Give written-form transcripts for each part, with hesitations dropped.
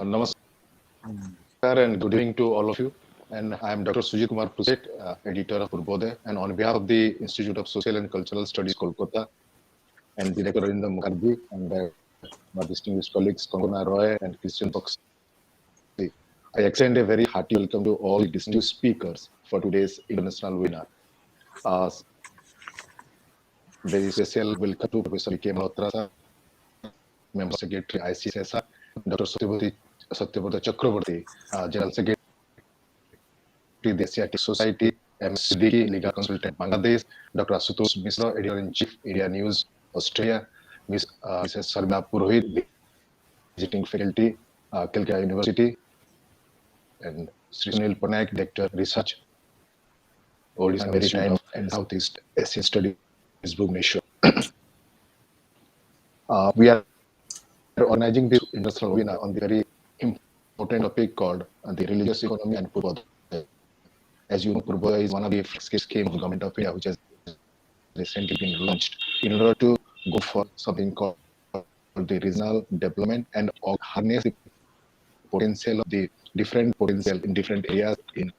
Namaskar and good evening to all of you. And I am Dr. Sujit Kumar Puset, editor of Purvodhaya, and on behalf of the Institute of Social and Cultural Studies, Kolkata, and Director Arindam Mukherjee, and my distinguished colleagues Kongana Roy and Christian Boxi, I extend a very hearty welcome to all the distinguished speakers for today's international webinar. Uh, Very special welcome to Professor K. Malhotra, sir, Member Secretary ICSR, Dr. Satyavati Chakraborty, General Secretary the Asiatic Society, M. Siddiqui, Legal Consultant Bangladesh, Dr. Asutosh Misra, Editor-in-Chief, India News, Australia, Mrs. Sarmila Purohit, Visiting Faculty, Calcutta University, and Sri Sunil Panaik, Director Research, Odisha Maritime and Southeast Asian Studies, Bhubaneswar. We are organizing this international webinar on the very important topic called the religious economy and Purvodhaya. As you know, Purvodhaya is one of the flagship schemes of the government of India, which has recently been launched in order to go for something called the regional development and harness the potential of the different potential in different areas in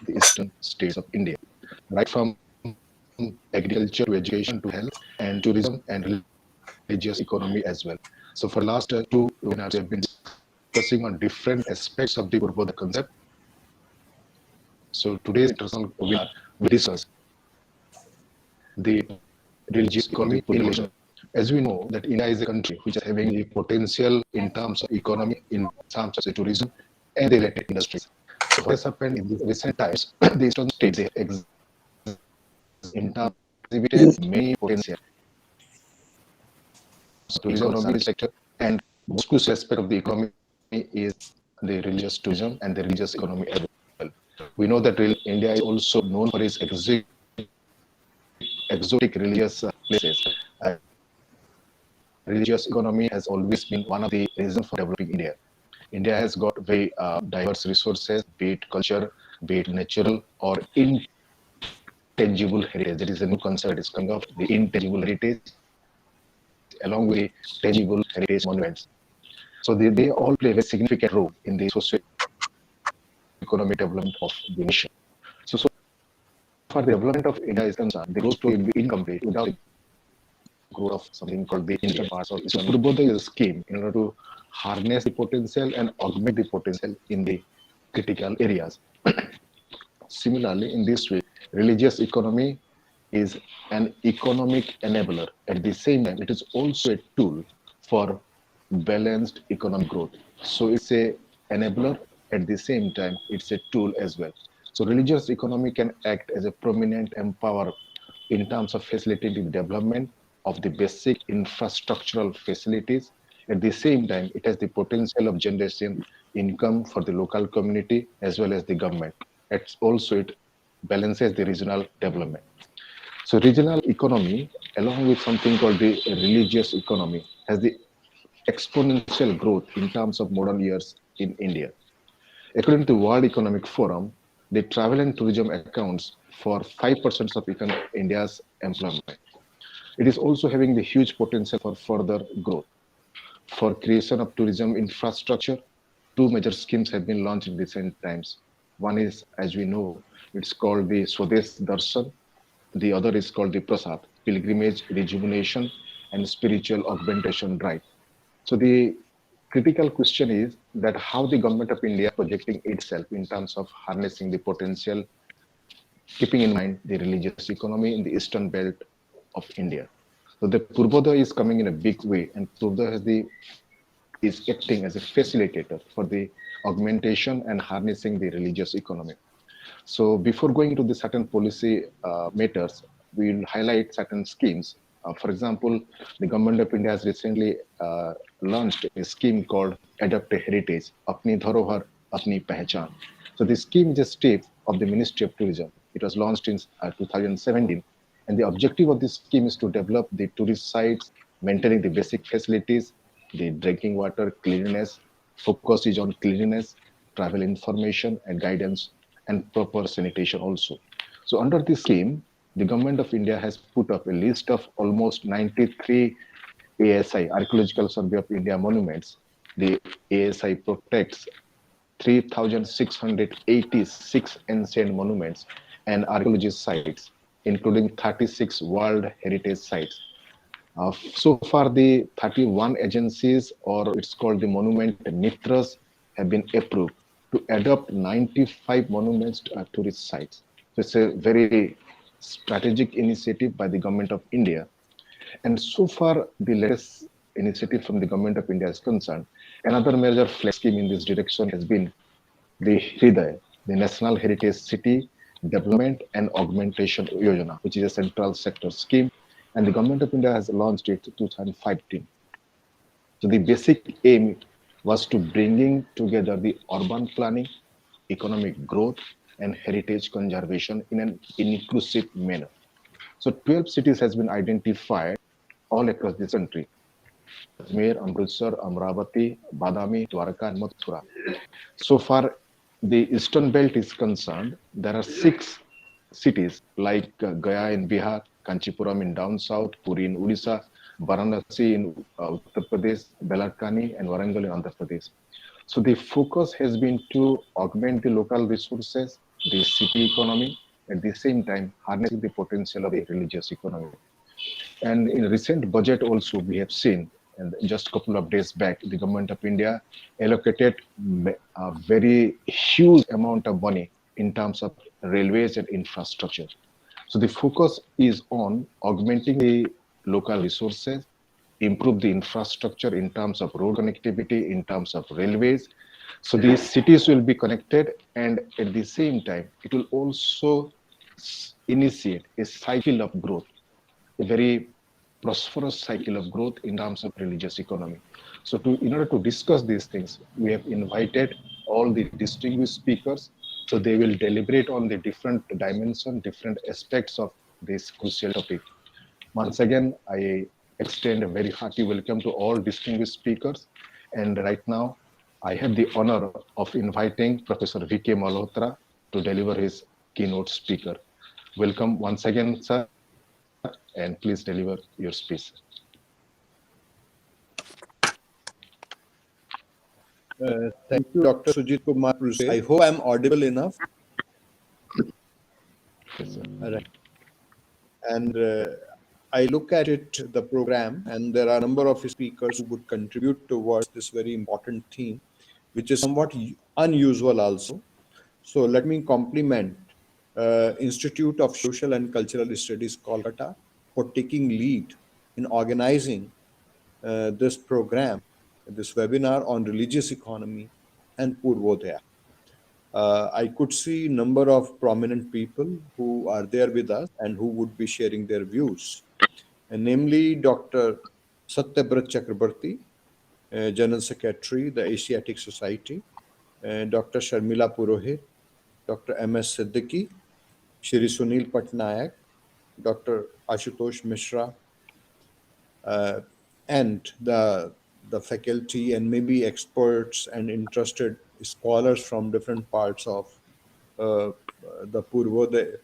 the eastern states of India, right from agriculture to education to health and tourism and religious economy as well. So for the last two webinars, we have been discussing on different aspects of the Purvodhaya concept. So today's international webinar, we discuss the religious economy in relation. As we know that India is a country which is having the potential in terms of economy, in terms of the tourism and the related industries. So what has happened in the recent times, the eastern states in terms of exhibited many potential tourism economy sector, and most crucial aspect of the economy is the religious tourism and the religious economy as well. We know that India is also known for its exotic religious places. Religious economy has always been one of the reasons for developing India. India has got very diverse resources, be it culture, be it natural or intangible heritage. There is a new concept that is coming of the intangible heritage along with the tangible heritage monuments. So they all play a very significant role in the socio-economic development of the nation. So far the development of India is concerned, the growth story will be incomplete without the growth of something called the eastern parts of Islam. Purvodhaya is a scheme in order to harness the potential and augment the potential in the critical areas. Similarly, in this way, religious economy is an economic enabler. At the same time, it is also a tool for balanced economic growth. So it's a enabler. At the same time, it's a tool as well. So religious economy can act as a prominent empower in terms of facilitating the development of the basic infrastructural facilities. At the same time, it has the potential of generating income for the local community as well as the government. It balances the regional development. So regional economy, along with something called the religious economy, has the exponential growth in terms of modern years in India. According to World Economic Forum, the travel and tourism accounts for 5% of India's employment. It is also having the huge potential for further growth. For creation of tourism infrastructure, two major schemes have been launched in recent times. One is, as we know, it's called the Swadesh Darshan. The other is called the Prasad, Pilgrimage, Rejuvenation, and Spiritual Augmentation Drive. So the critical question is that how the government of India is projecting itself in terms of harnessing the potential, keeping in mind the religious economy in the eastern belt of India. So the Purvodhaya is coming in a big way, and Purvodhaya is acting as a facilitator for the augmentation and harnessing the religious economy. So before going into the certain policy matters, we will highlight certain schemes. For example, the government of India has recently launched a scheme called Adopt a Heritage, Apni Dharohar, Apni Pehchan. So this scheme is a step of the Ministry of Tourism. It was launched in 2017. And the objective of this scheme is to develop the tourist sites, maintaining the basic facilities, the drinking water, cleanliness. Focus is on cleanliness, travel information and guidance, and proper sanitation also. So under this scheme, the government of India has put up a list of almost 93 ASI, Archaeological Survey of India monuments, The ASI protects 3,686 ancient monuments and archaeology sites, including 36 World Heritage Sites. So far, the 31 agencies, or it's called the Monument Mitras, have been approved to adopt 95 monuments to tourist sites. So it's a very strategic initiative by the government of India. And so far, the latest initiative from the government of India is concerned. Another major flex scheme in this direction has been the Hriday, the National Heritage City Development and Augmentation Yojana, which is a central sector scheme, and the government of India has launched it in 2015. So the basic aim was to bringing together the urban planning, economic growth, and heritage conservation in an inclusive manner. So 12 cities has been identified all across this country: Ajmer, Amritsar, Amravati, Badami, Dwarka, and Mathura. So far, the eastern belt is concerned, there are six cities like Gaya in Bihar, Kanchipuram in down south, Puri in Odisha, Varanasi in Uttar Pradesh, Belarkani, and Warangal in Andhra Pradesh. So the focus has been to augment the local resources, the city economy, at the same time harnessing the potential of the religious economy. And in recent budget also we have seen, and just a couple of days back, the government of India allocated a very huge amount of money in terms of railways and infrastructure. So the focus is on augmenting the local resources, improve the infrastructure in terms of road connectivity, in terms of railways. So these cities will be connected, and at the same time, it will also initiate a cycle of growth, a very prosperous cycle of growth in terms of religious economy. So, in order to discuss these things, we have invited all the distinguished speakers. So they will deliberate on the different dimension, different aspects of this crucial topic. Once again, I extend a very hearty welcome to all distinguished speakers. And right now, I have the honor of inviting Professor V.K. Malhotra to deliver his keynote speaker. Welcome once again, sir, and please deliver your speech. Thank you, Dr. Sujit Kumar Pruse. I hope I'm audible enough. Yes, sir. Right. And I look at it, the program, and there are a number of speakers who would contribute towards this very important theme, which is somewhat unusual also. So let me compliment Institute of Social and Cultural Studies, Kolkata, for taking lead in organizing this program, this webinar on religious economy and Purvodhaya. I could see number of prominent people who are there with us and who would be sharing their views, and namely Dr. Satyabrat Chakrabarti, General Secretary, the Asiatic Society, Dr. Sharmila Purohit, Dr. M.S. Siddiqui, Shri Sunil Patnaik, Dr. Ashutosh Mishra, uh, and the faculty and maybe experts and interested scholars from different parts of uh, the Purvodaya,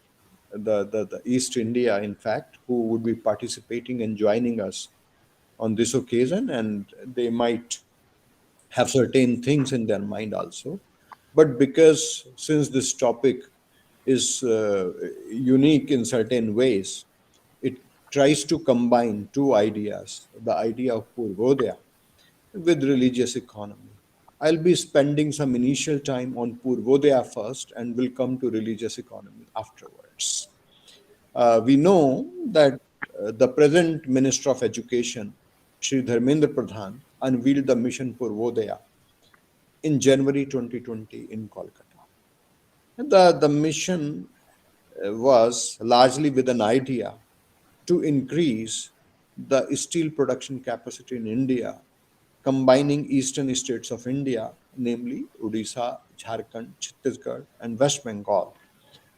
the East India, in fact, who would be participating and joining us on this occasion, and they might have certain things in their mind also. But because since this topic is unique in certain ways, it tries to combine two ideas: the idea of Purvodaya with religious economy. I'll be spending some initial time on Purvodaya first and will come to religious economy afterwards. We know that the present Minister of Education, Sri Dharmendra Pradhan, unveiled the mission Purvodaya in January 2020 in Kolkata. And the mission was largely with an idea to increase the steel production capacity in India, combining eastern states of India, namely Odisha, Jharkhand, Chhattisgarh, and West Bengal,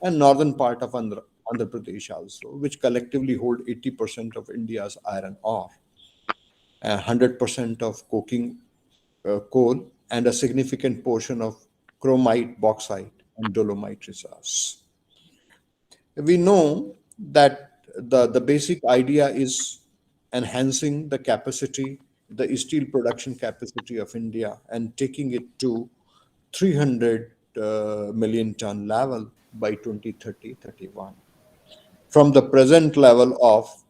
and northern part of Andhra Pradesh also, which collectively hold 80% of India's iron ore, 100% of coking coal, and a significant portion of chromite, bauxite, and dolomite reserves. We know that the basic idea is enhancing the capacity the steel production capacity of India and taking it to 300 million ton level by 2030-31 from the present level of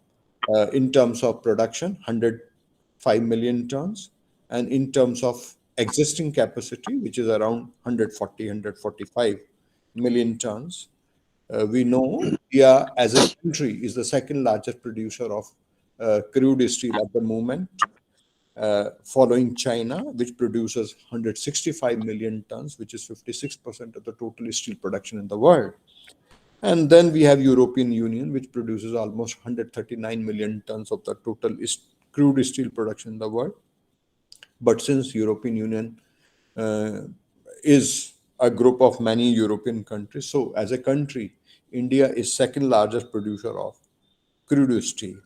in terms of production 105 million tons, and in terms of existing capacity which is around 140-145 million tons. We know India as a country is the second largest producer of crude steel at the moment, following China, which produces 165 million tons, which is 56% of the total steel production in the world. And then we have European Union, which produces almost 139 million tons of the total crude steel production in the world. But since European Union uh, is a group of many European countries, so as a country, India is second largest producer of crude steel.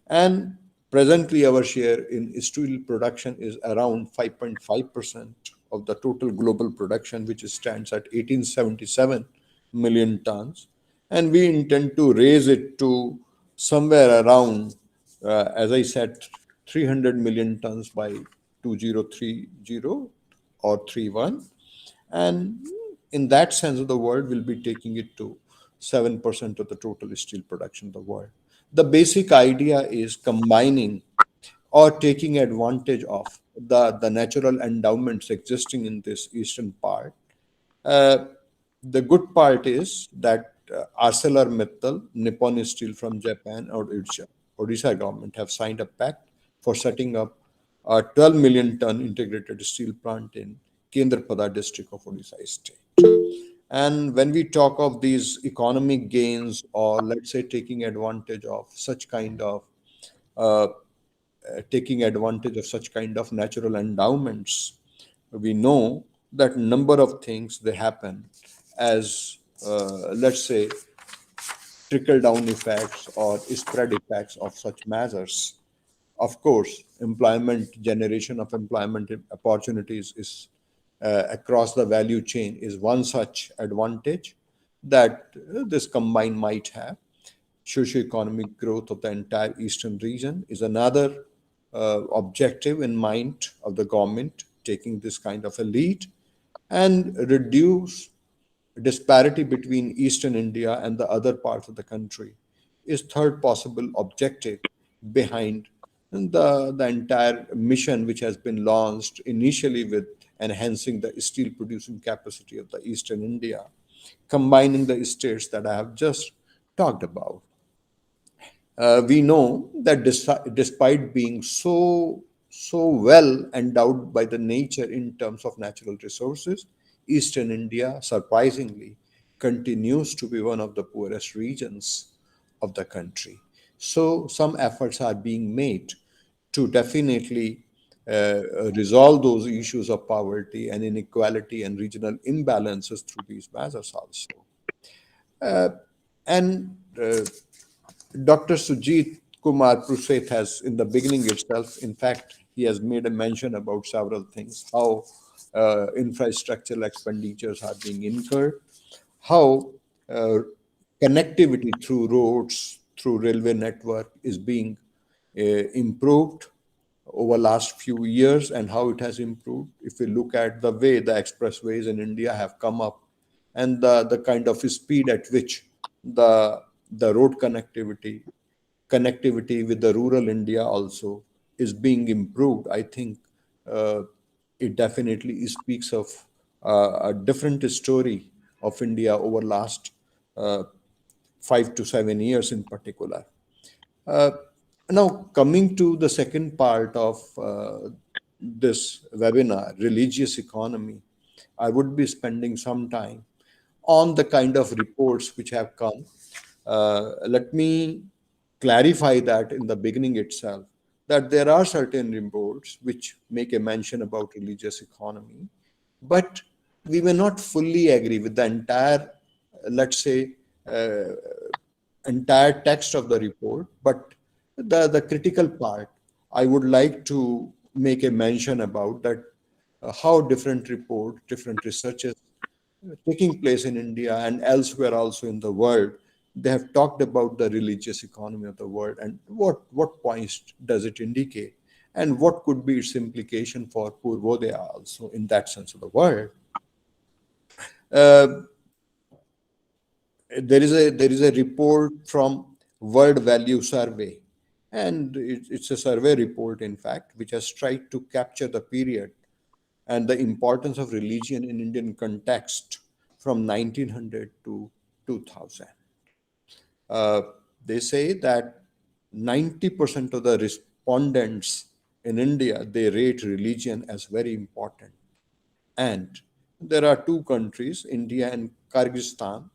And presently, our share in steel production is around 5.5% of the total global production, which stands at 1877 million tons. And we intend to raise it to somewhere around, as I said, 300 million tons by 2030 or 31. And in that sense of the world, we'll be taking it to 7% of the total steel production in the world. The basic idea is combining or taking advantage of the natural endowments existing in this eastern part. uh, the good part is that ArcelorMittal, Nippon Steel from Japan, or Odisha government have signed a pact for setting up a 12 million ton integrated steel plant in Kendrapada district of Odisha state. And when we talk of these economic gains, or let's say taking advantage of such kind of uh, taking advantage of such kind of natural endowments, we know that number of things they happen as let's say trickle down effects or spread effects of such measures. Of course, employment generation of employment opportunities is across the value chain is one such advantage that this combine might have. Socioeconomic growth of the entire eastern region is another objective in mind of the government taking this kind of a lead, and reduce disparity between eastern India and the other parts of the country is third possible objective behind the entire mission which has been launched initially with enhancing the steel producing capacity of the eastern India, combining the states that I have just talked about. We know that despite being so well endowed by the nature in terms of natural resources, Eastern India surprisingly continues to be one of the poorest regions of the country. So some efforts are being made to definitely resolve those issues of poverty and inequality and regional imbalances through these measures also. And Dr. Sujit Kumar Pruseth has, in the beginning itself, in fact, he has made a mention about several things, how infrastructural expenditures are being incurred, how uh, connectivity through roads, through railway network is being improved over last few years, and how it has improved. If we look at the way the expressways in India have come up, and the kind of speed at which the the road connectivity with the rural India also is being improved, I think uh, it definitely speaks of a different story of India over last uh, 5 to 7 years in particular. Uh, Now, coming to the second part of this webinar, religious economy, I would be spending some time on the kind of reports which have come. Let me clarify that in the beginning itself, that there are certain reports which make a mention about religious economy, but we may not fully agree with the entire, let's say, uh, entire text of the report, but the critical part, I would like to make a mention about that how different reports, different researches taking place in India and elsewhere also in the world, they have talked about the religious economy of the world and what points does it indicate. and what could be its implication for Purvodhaya also in that sense of the word. Uh, there is a report from World Value Survey, and it's a survey report, in fact, which has tried to capture the period and the importance of religion in Indian context from 1900 to 2000. Uh, they say that 90% of the respondents in India, they rate religion as very important. And there are two countries, India and Kyrgyzstan,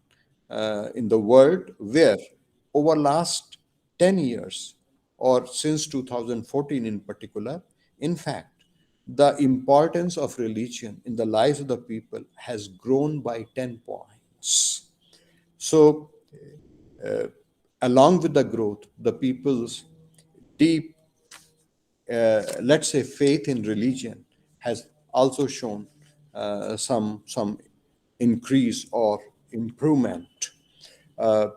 in the world where over last 10 years or since 2014 in particular, in fact, the importance of religion in the lives of the people has grown by 10 points. So, along with the growth, the people's deep, let's say, faith in religion has also shown some increase or improvement. Uh,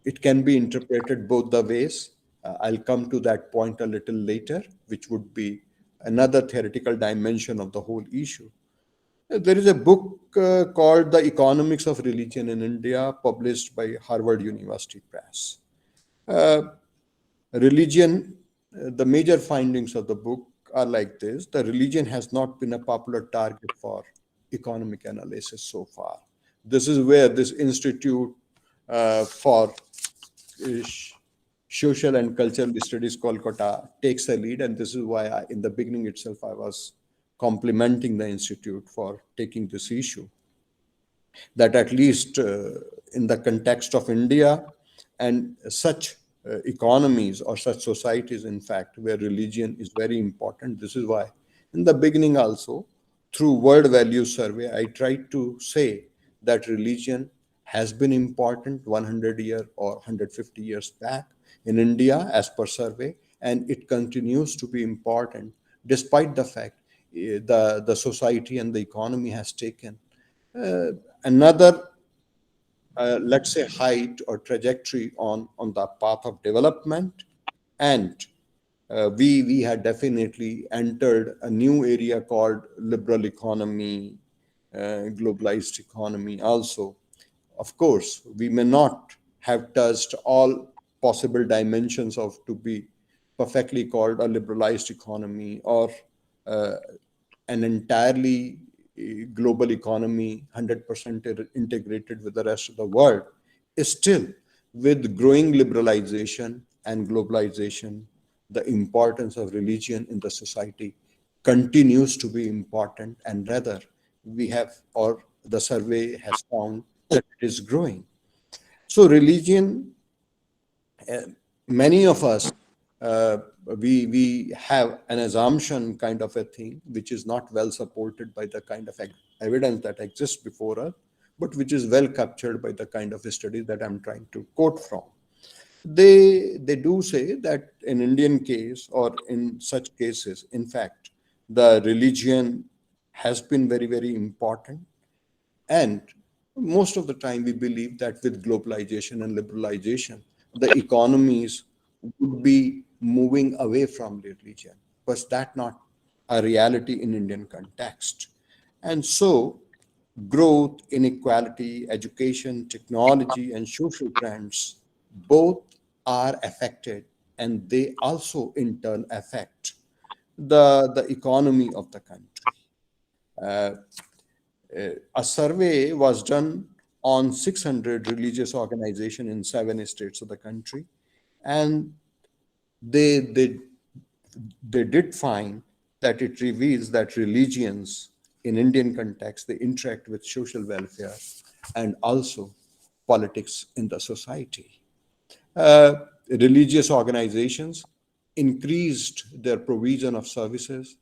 it can be interpreted both the ways. I'll come to that point a little later, which would be another theoretical dimension of the whole issue. There is a book called The Economics of Religion in India, published by Harvard University Press. Uh, Religion, the major findings of the book are like this: the religion has not been a popular target for economic analysis so far. This is where this Institute for uh, Sh- Social and Cultural Studies, Kolkata, takes a lead. And this is why, in the beginning itself, I was complimenting the Institute for taking this issue, that at least in the context of India and such economies or such societies, in fact, where religion is very important. This is why, in the beginning also, through World Values Survey, I tried to say that religion has been important 100 years or 150 years back in India as per survey, and it continues to be important despite the fact the society and the economy has taken uh, another, let's say, height or trajectory on the path of development. And we had definitely entered a new area called liberal economy, globalized economy also. Of course, we may not have touched all possible dimensions of to be perfectly called a liberalized economy or uh, an entirely global economy 100% integrated with the rest of the world. Still, with growing liberalization and globalization, the importance of religion in the society continues to be important, and rather we have, or the survey has found, that it is growing. So religion, many of us, uh, we have an assumption kind of a thing which is not well supported by the kind of evidence that exists before us, but which is well captured by the kind of studies that I'm trying to quote from. They do say that in Indian case or in such cases, in fact, the religion has been very, very important. And most of the time, we believe that with globalization and liberalization, the economies would be moving away from religion. But that's not a reality in Indian context. And so, growth, inequality, education, technology, and social trends both are affected, and they also in turn affect the economy of the country. Uh, a survey was done on 600 religious organizations in 7 states of the country, and they they they did find that it reveals that religions in Indian context, they interact with social welfare and also politics in the society. uh, Religious organizations increased their provision of services,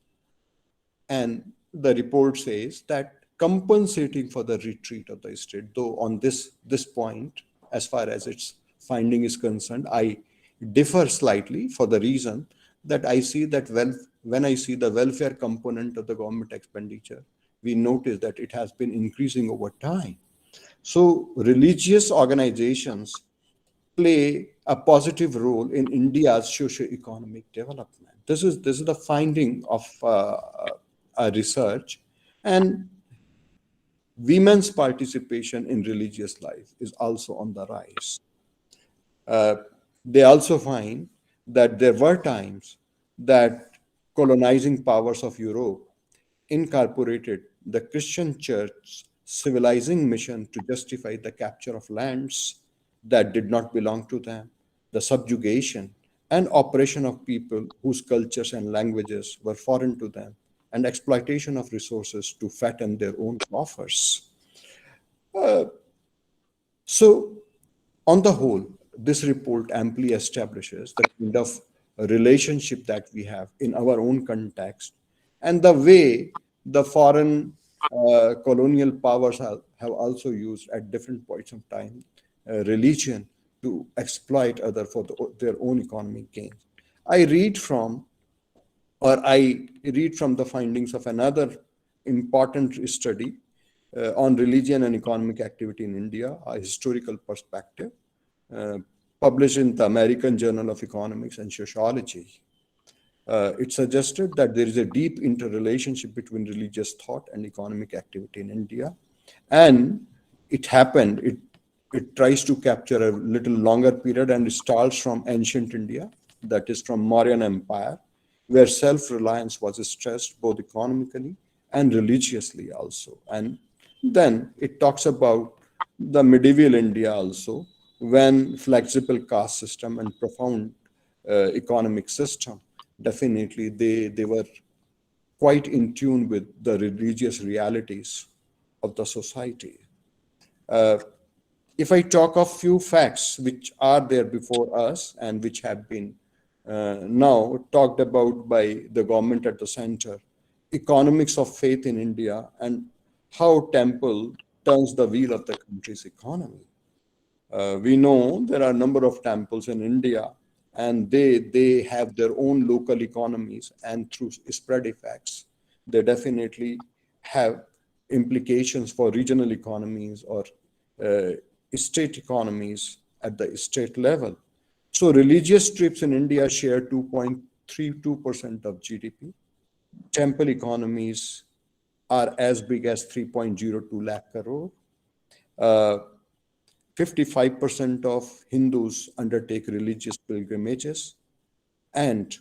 and the report says that compensating for the retreat of the state, though on this point, as far as its finding is concerned, I differ slightly, for the reason that I see that, well, when I see the welfare component of the government expenditure, we notice that it has been increasing over time. So religious organizations play a positive role in India's socio-economic development. This is the finding of a research, and women's participation in religious life is also on the rise. Uh, they also find that there were times that colonizing powers of Europe incorporated the Christian church's civilizing mission to justify the capture of lands that did not belong to them, the subjugation and oppression of people whose cultures and languages were foreign to them, and exploitation of resources to fatten their own coffers. So, on the whole, this report amply establishes the kind of relationship that we have in our own context and the way the foreign colonial powers have also used at different points of time religion to exploit other for their own economic gains. I read from I read from the findings of another important study on religion and economic activity in India, a historical perspective, uh, published in the American Journal of Economics and Sociology. It suggested that there is a deep interrelationship between religious thought and economic activity in India. And it tries to capture a little longer period, and it starts from ancient India, that is from Mauryan Empire, where self-reliance was stressed both economically and religiously also. And then it talks about the medieval India also, when flexible caste system and profound economic system, definitely they were quite in tune with the religious realities of the society. Uh, if I talk of few facts which are there before us and which have been now talked about by the government at the center, economics of faith in India and how temple turns the wheel of the country's economy. We know there are a number of temples in India, and they have their own local economies, and through spread effects, they definitely have implications for regional economies or uh, state economies at the state level. So religious trips in India share 2.32% of GDP. Temple economies are as big as 3.02 lakh crore. Uh, 55% of Hindus undertake religious pilgrimages, and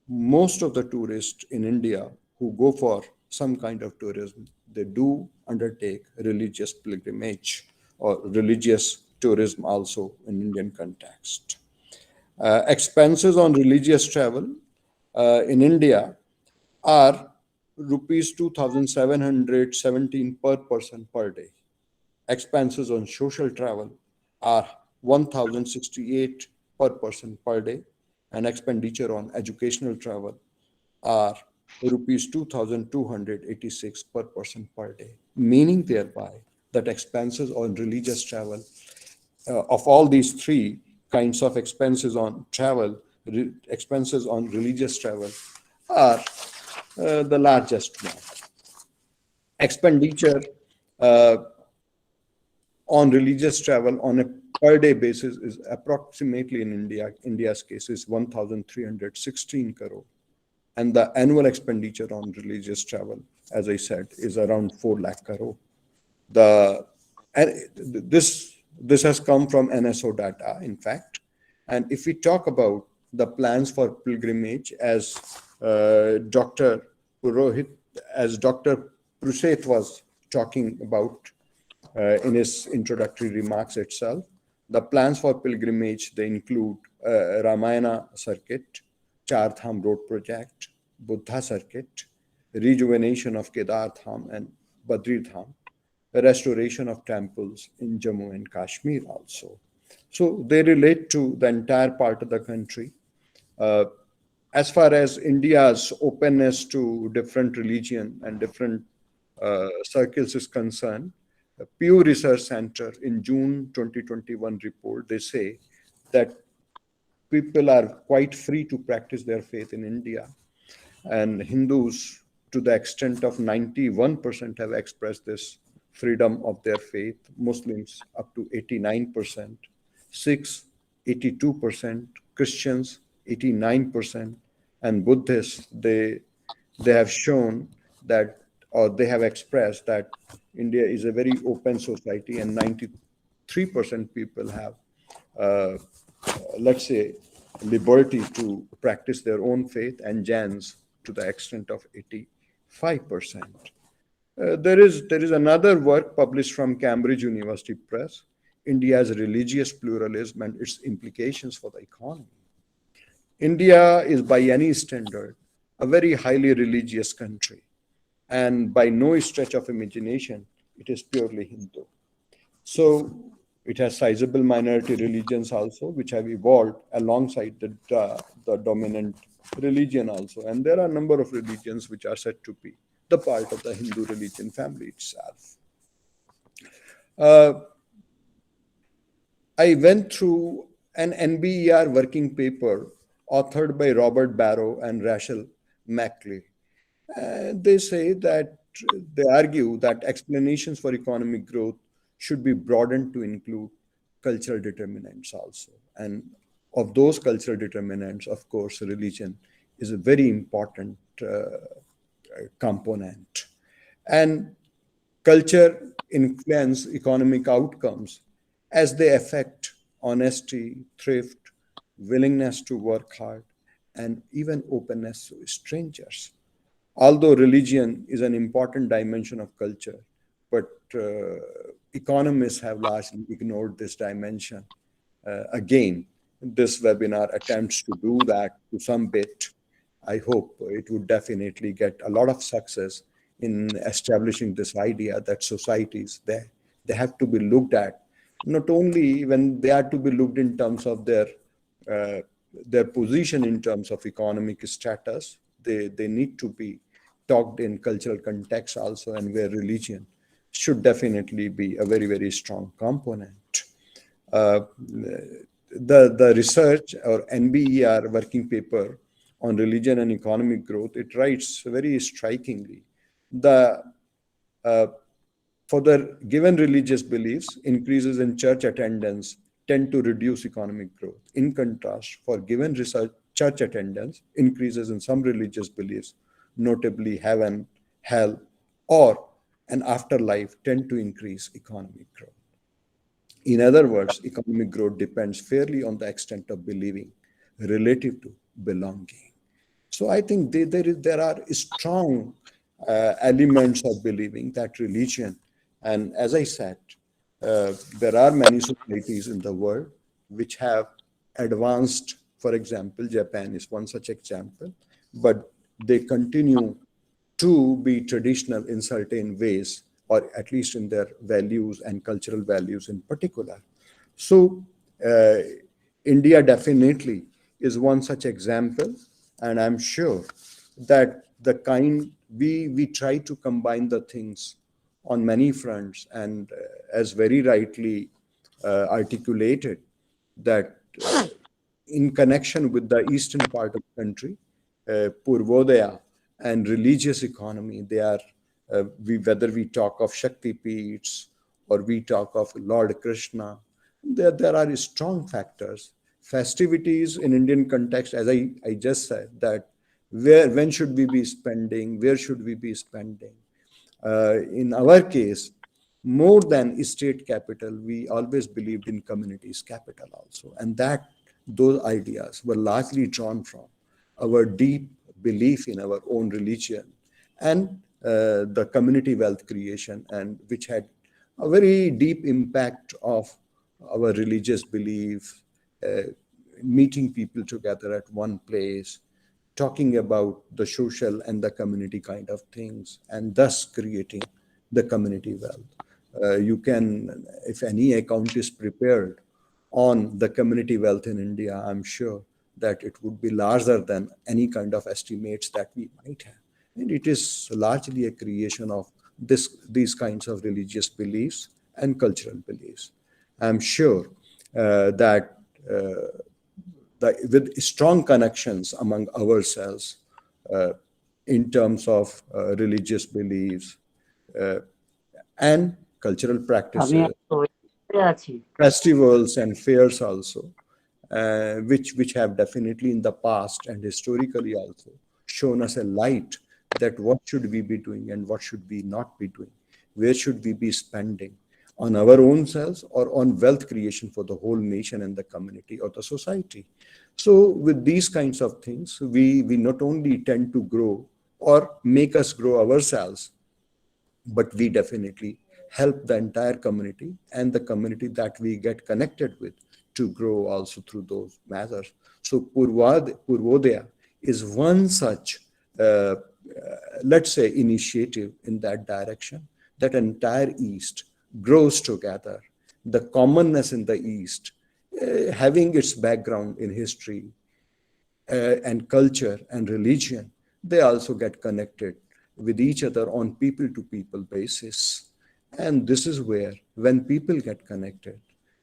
most of the tourists in India who go for some kind of tourism, they do undertake religious pilgrimage or religious tourism also in Indian context. Expenses on religious travel in India are rupees 2,717 per person per day. Expenses on social travel are 1,068 per person per day, and expenditure on educational travel are rupees 2,286 per person per day, meaning thereby that expenses on religious travel, of all these three kinds of expenses on travel, expenses on religious travel are the largest one. Expenditure uh, on religious travel on a per day basis is approximately in India's case is 1,316 crore. And the annual expenditure on religious travel, as I said, is around 4 lakh crore. The and this has come from NSO data, in fact. And if we talk about the plans for pilgrimage, as Dr. Purohit, as Dr. Pruseth was talking about in his introductory remarks itself, the plans for pilgrimage they include Ramayana circuit, Char Dham road project, Buddha circuit, rejuvenation of Kedar Dham and Badri Dham, restoration of temples in Jammu and Kashmir also. So they relate to the entire part of the country. Uh, as far as India's openness to different religion and different circles is concerned, Pew Research Center in June 2021 report, they say that people are quite free to practice their faith in India, and Hindus, to the extent of 91%, have expressed this freedom of their faith. Muslims up to 89%, Sikhs 82%, Christians 89%, and Buddhists, they have shown that, or they have expressed that India is a very open society, and 93% people have, uh, let's say, liberty to practice their own faith, and Jains to the extent of 85%. There is another work published from Cambridge University Press, India's religious pluralism and its implications for the economy. India is, by any standard, a very highly religious country, and by no stretch of imagination, it is purely Hindu. So it has sizable minority religions also, which have evolved alongside the dominant religion also. And there are a number of religions which are said to be the part of the Hindu religion family itself. Uh, I went through an NBER working paper authored by Robert Barrow and Rachel Mackley. They say that they argue that explanations for economic growth should be broadened to include cultural determinants also. And of those cultural determinants, of course, religion is a very important component. And culture influence economic outcomes as they affect honesty, thrift, willingness to work hard, and even openness to strangers. Although religion is an important dimension of culture, but economists have largely ignored this dimension. Again, this webinar attempts to do that to some bit. I hope it would definitely get a lot of success in establishing this idea that societies, they have to be looked at not only when they are to be looked in terms of uh, their position in terms of economic status, they need to be talked in cultural context also, and where religion should definitely be a very, very strong component. Uh, the research or NBER working paper on religion and economic growth, it writes very strikingly. The uh, for the given religious beliefs, increases in church attendance tend to reduce economic growth. In contrast, for given research, church attendance, increases in some religious beliefs, notably heaven, hell, or an afterlife, tend to increase economic growth. In other words, economic growth depends fairly on the extent of believing relative to belonging. So I think there are strong elements of believing that religion, and as I said, there are many societies in the world which have advanced. For example, Japan is one such example, but they continue to be traditional in certain ways, or at least in their values and cultural values in particular. So, uh, India definitely is one such example, and I'm sure that the kind we try to combine the things on many fronts, and as very rightly articulated, that in connection with the eastern part of the country, Purvodhaya and religious economy, they are, whether we talk of Shakti Peeths or we talk of Lord Krishna, there are strong factors. Festivities in Indian context, as I just said, that when should we be spending, where should we be spending? In our case, more than state capital, we always believed in communities capital also. And that those ideas were largely drawn from our deep belief in our own religion and the community wealth creation, and which had a very deep impact of our religious belief, uh, meeting people together at one place, talking about the social and the community kind of things, and thus creating the community wealth. You can, if any account is prepared on the community wealth in India, I'm sure that it would be larger than any kind of estimates that we might have. And it is largely a creation of these kinds of religious beliefs and cultural beliefs. I'm sure that with strong connections among ourselves uh, in terms of religious beliefs uh, and cultural আমি practices, একটু আছি। festivals and fairs also. which have definitely in the past and historically also shown us a light that what should we be doing and what should we not be doing, where should we be spending on our own selves or on wealth creation for the whole nation and the community or the society. So with these kinds of things, we not only tend to grow or make us grow ourselves, but we definitely help the entire community and the community that we get connected with to grow also through those measures. So Purvodaya is one such, let's say, initiative in that direction, that entire East grows together. The commonness in the East, having its background in history, and culture and religion, they also get connected with each other on people to people basis. And this is where, when people get connected,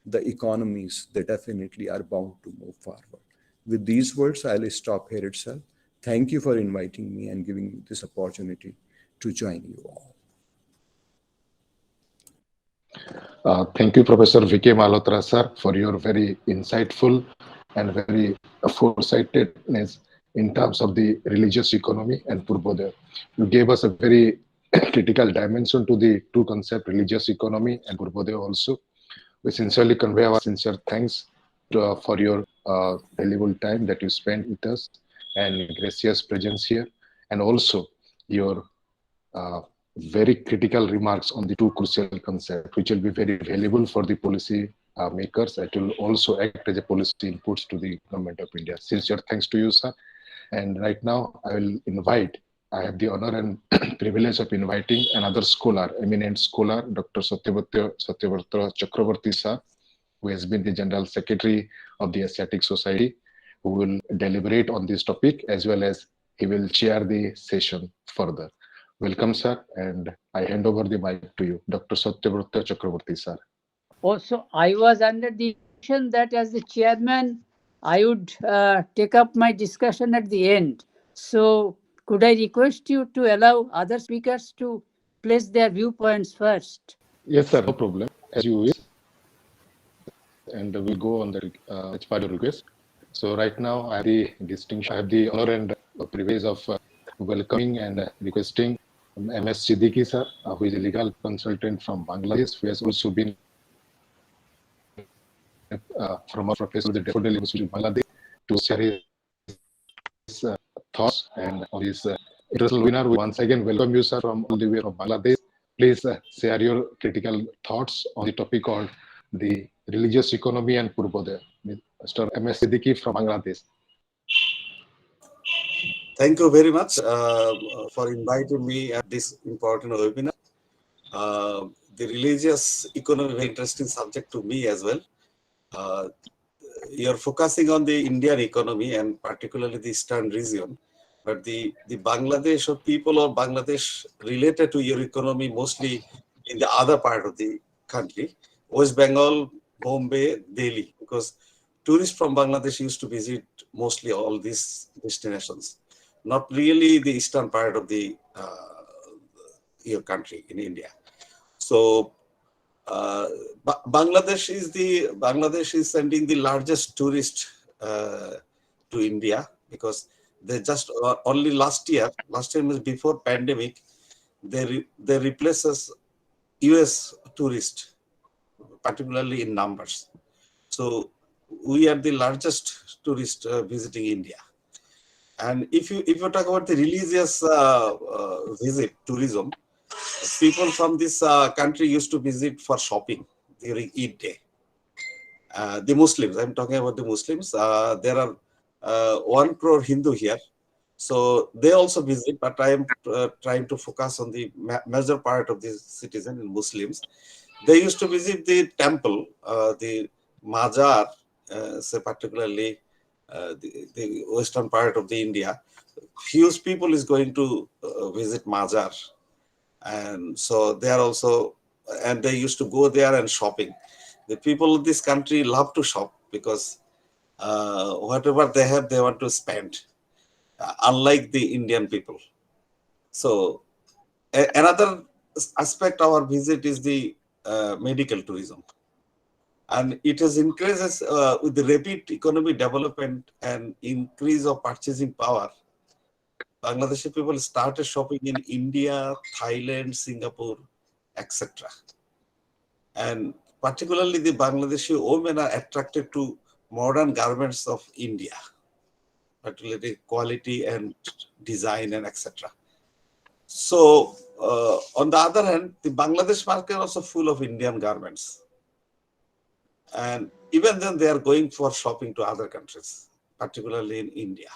the economies, they definitely are bound to move forward. With these words, I'll stop here itself. Thank you for inviting me and giving me this opportunity to join you all. Thank you, Professor V.K. Malhotra, sir, for your very insightful and very foresightedness in terms of the religious economy and Purvodaya. You gave us a very critical dimension to the two concept, religious economy and Purvodaya also. We sincerely convey our sincere thanks for your valuable time that you spent with us and gracious presence here, and also your uh, very critical remarks on the two crucial concepts, which will be very valuable for the policy makers. It will also act as a policy inputs to the government of India. Sincere thanks to you, sir. And right now, I have the honor and privilege of inviting another scholar, eminent scholar, Dr. Satyavrata Chakravarti, sir, who has been the General Secretary of the Asiatic Society, who will deliberate on this topic as well as he will chair the session further. Welcome, sir, and I hand over the mic to you, Dr. Satyavrata Chakravarti, sir. Also, I was under the impression that as the chairman, I would take up my discussion at the end. So, could I request you to allow other speakers to place their viewpoints first? Yes, sir, no problem. As you wish, and we'll go on the as per your request. So right now, I have the distinction, I have the honor and privilege of welcoming and requesting MS Siddiqui, sir, who is a legal consultant from Bangladesh, who has also been from a professor of the Deputy University of Bangladesh, to share his thoughts and on this international webinar. We once again welcome you, sir, from all the way from Bangladesh. Please share your critical thoughts on the topic called the religious economy and Purvodaya. Mr. MS Siddiqui from Bangladesh. Thank you very much for inviting me at this important webinar. The religious economy, very interesting subject to me as well. Uh, you're focusing on the Indian economy and particularly the eastern region, but the Bangladesh or people of Bangladesh related to your economy mostly in the other part of the country, West Bengal, Bombay, Delhi, because tourists from Bangladesh used to visit mostly all these destinations, not really the eastern part of the your country in India. So uh, Bangladesh is sending the largest tourist to India, because they just only last year means before pandemic, they replaces US tourist, particularly in numbers. So we are the largest tourist visiting India. And if you talk about the religious visit tourism, people from this country used to visit for shopping during Eid day. The Muslims, I'm talking about the Muslims. There are 1 crore Hindu here. So they also visit, but I am trying to focus on the major part of the citizen and Muslims. They used to visit the temple, the Mazar, say particularly the western part of the India. Huge people is going to visit Mazar, and so they are also, and they used to go there and shopping. The people of this country love to shop because whatever they have, they want to spend, unlike the Indian people. So another aspect of our visit is the medical tourism. And it has increases with the rapid economic development and increase of purchasing power. Bangladeshi people started shopping in India, Thailand, Singapore, etc. And particularly the Bangladeshi women are attracted to modern garments of India, particularly quality and design and etc. So, on the other hand, the Bangladesh market also full of Indian garments. And even then, they are going for shopping to other countries, particularly in India.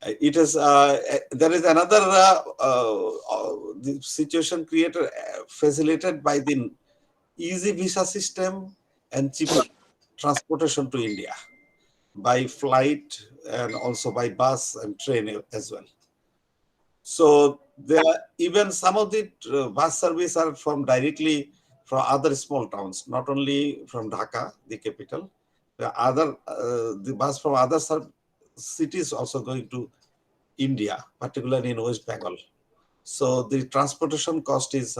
It is there is another the situation created facilitated by the easy visa system and cheaper transportation to India by flight and also by bus and train as well. So there are even some of the bus service are from directly from other small towns, not only from Dhaka, the capital. The bus from other cities also going to India, particularly in West Bengal. So the transportation cost is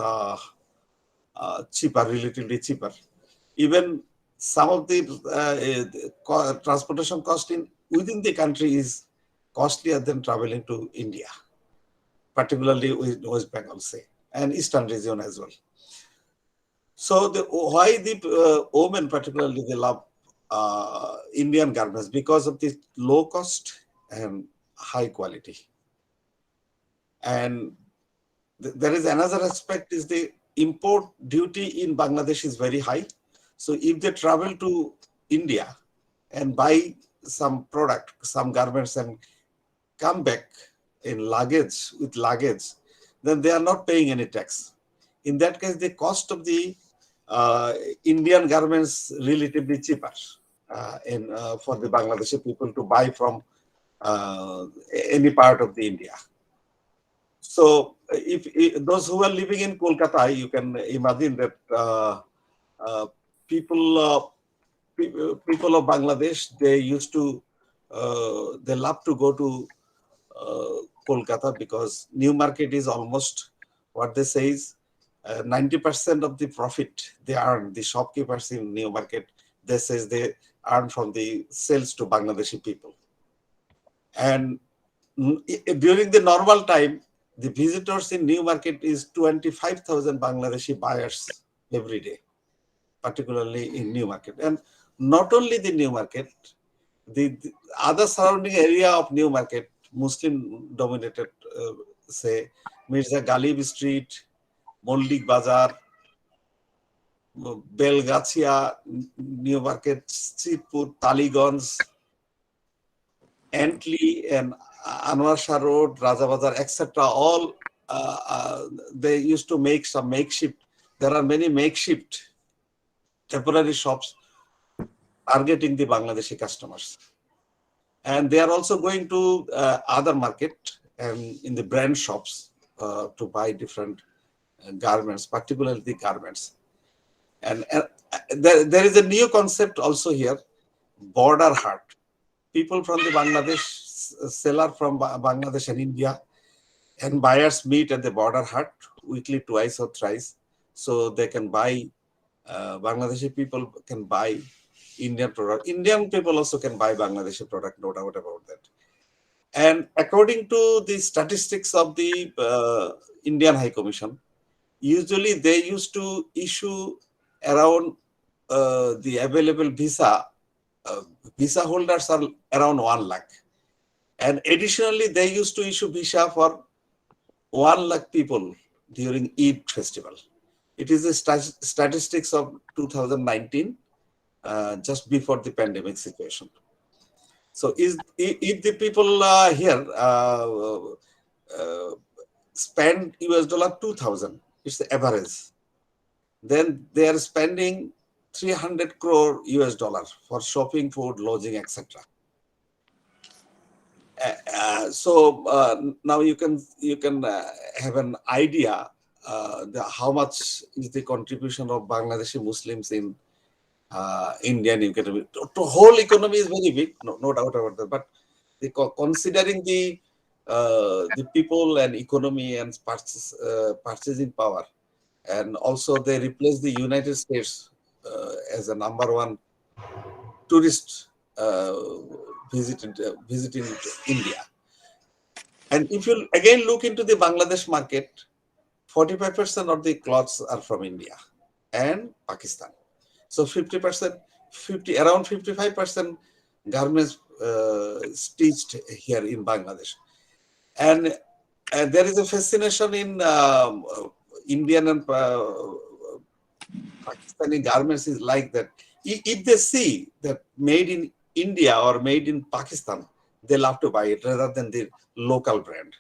cheaper, relatively cheaper. Even some of the transportation cost in within the country is costlier than traveling to India, particularly with West Bengal, say, and Eastern region as well. So why the women particularly they love Indian garments because of the low cost and high quality. And there is another aspect is the import duty in Bangladesh is very high. So if they travel to India and buy some product, some garments and come back in luggage with luggage, then they are not paying any tax. In that case, the cost of the Indian garments relatively cheaper for the Bangladeshi people to buy from any part of the India. So if those who are living in Kolkata, you can imagine that uh, people people of Bangladesh they used to they love to go to Kolkata because New Market is almost what they say is 90% of the profit they earn. The shopkeepers in New Market they says they earn from the sales to Bangladeshi people. And during the normal time, the visitors in New Market is 25,000 Bangladeshi buyers every day, particularly in New Market. And not only the New Market, the other surrounding area of New Market, Muslim dominated, say, Mirza Galib Street, Mollik Bazar, Belgachia, New Market, Streetpur, Taliganj, Antley and Anwar Shah Road, Raja Bazar, etc. All they used to make some makeshift. There are many makeshift temporary shops targeting the Bangladeshi customers, and they are also going to other market and in the brand shops to buy different garments, particularly garments. And there is a new concept also here: border hut. People from the Bangladesh, seller from Bangladesh and India, and buyers meet at the border hut weekly, twice or thrice, so they can buy. Bangladeshi people can buy Indian product. Indian people also can buy Bangladeshi product, no doubt about that. And according to the statistics of the Indian High Commission, usually they used to issue around the available uh, visa holders are around 1 lakh. And additionally, they used to issue visa for 1 lakh people during Eid festival. It is the statistics of 2019, just before the pandemic situation. So if the people here uh, spend US dollar 2,000, it's the average, then they are spending 300 crore US dollar for shopping, food, lodging, etc. Now you can have an idea how much is the contribution of Bangladeshi Muslims in Indian economy. To whole economy is very big, no doubt about that. But considering the people and economy and purchasing power, and also they replace the United States as a number one tourist visiting to India. And if you again look into the Bangladesh market, 45% of the clothes are from India and Pakistan. So 50%, 50 around 55% garments stitched here in Bangladesh. And there is a fascination in Indian and Pakistani garments is like that. If they see that made in India or made in Pakistan, they love to buy it rather than the local brand.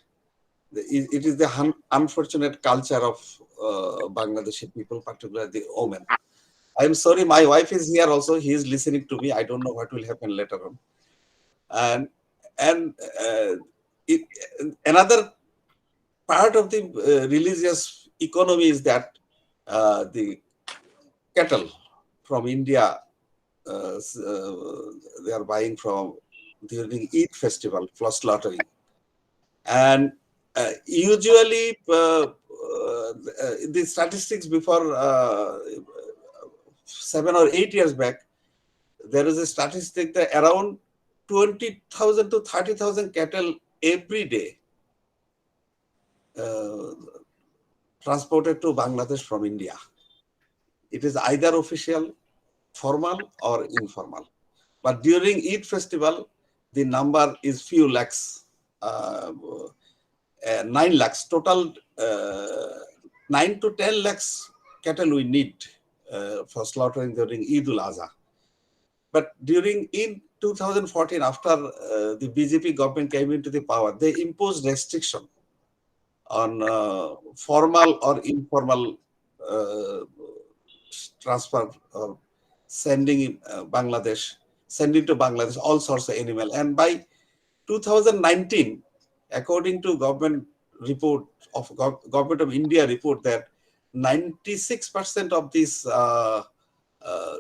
It is the unfortunate culture of Bangladeshi people, particularly the women. I'm sorry, my wife is here also. He is listening to me. I don't know what will happen later on. And and it, another part of the religious economy is that the cattle from India, they are buying from during Eid festival for slaughtering. And usually, the statistics before 7 or 8 years back, there is a statistic that around 20,000 to 30,000 cattle every day uh, transported to Bangladesh from India. It is either official, formal, or informal. But during Eid festival, the number is few lakhs, uh, 9 lakhs total, 9 to 10 lakhs cattle we need for slaughtering during Eid ul Adha. But during in 2014, after the BJP government came into the power, they imposed restriction on formal or informal uh, transfer or sending in sending to Bangladesh all sorts of animal. And by 2019, according to government report of government of India report, that 96% of this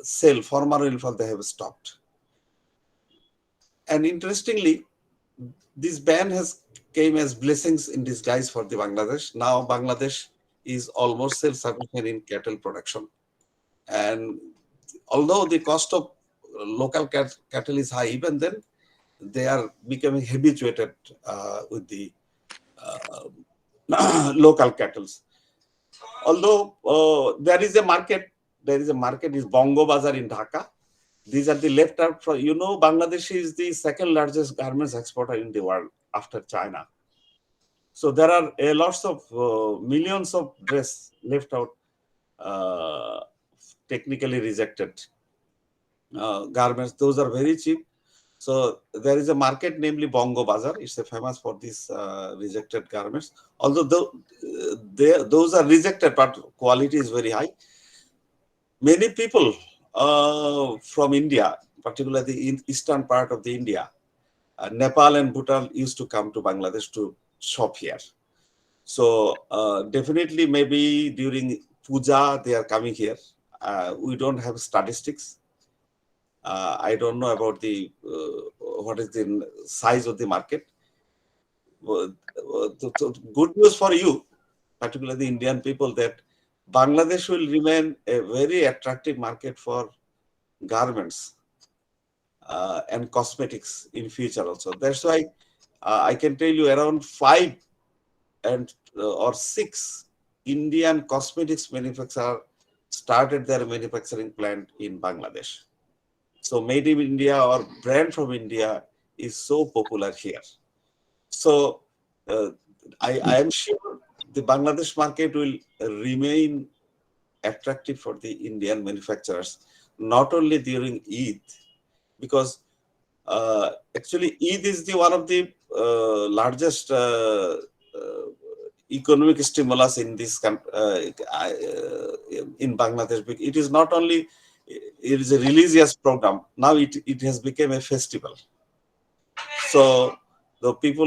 sale, formal or informal, they have stopped. And interestingly, this ban has came as blessings in disguise for the Bangladesh. Now Bangladesh is almost self-sufficient in cattle production. And although the cost of local cattle is high, even then they are becoming habituated with the local cattle. Although there is a market is Bongo Bazar in Dhaka. These are the left out from, Bangladesh is the second largest garments exporter in the world after China. So there are lots of millions of dress left out, uh, technically rejected garments. Those are very cheap. So there is a market, namely Bongo Bazar. It's famous for these rejected garments. Although those are rejected, but quality is very high. Many people from India, particularly in eastern part of the India, Nepal and Bhutan used to come to Bangladesh to shop here. So definitely maybe during Puja, they are coming here. We don't have statistics. I don't know about the what is the size of the market. Good news for you, particularly the Indian people, that Bangladesh will remain a very attractive market for garments and cosmetics in future also. That's why I can tell you around 5 or 6 Indian cosmetics manufacturer started their manufacturing plant in Bangladesh. So made in India or brand from India is so popular here. So uh, I am sure the Bangladesh market will remain attractive for the Indian manufacturers, not only during Eid, because actually Eid is the one of the largest economic stimulus in this in Bangladesh. It is not only it is a religious program. Now it has become a festival. So the people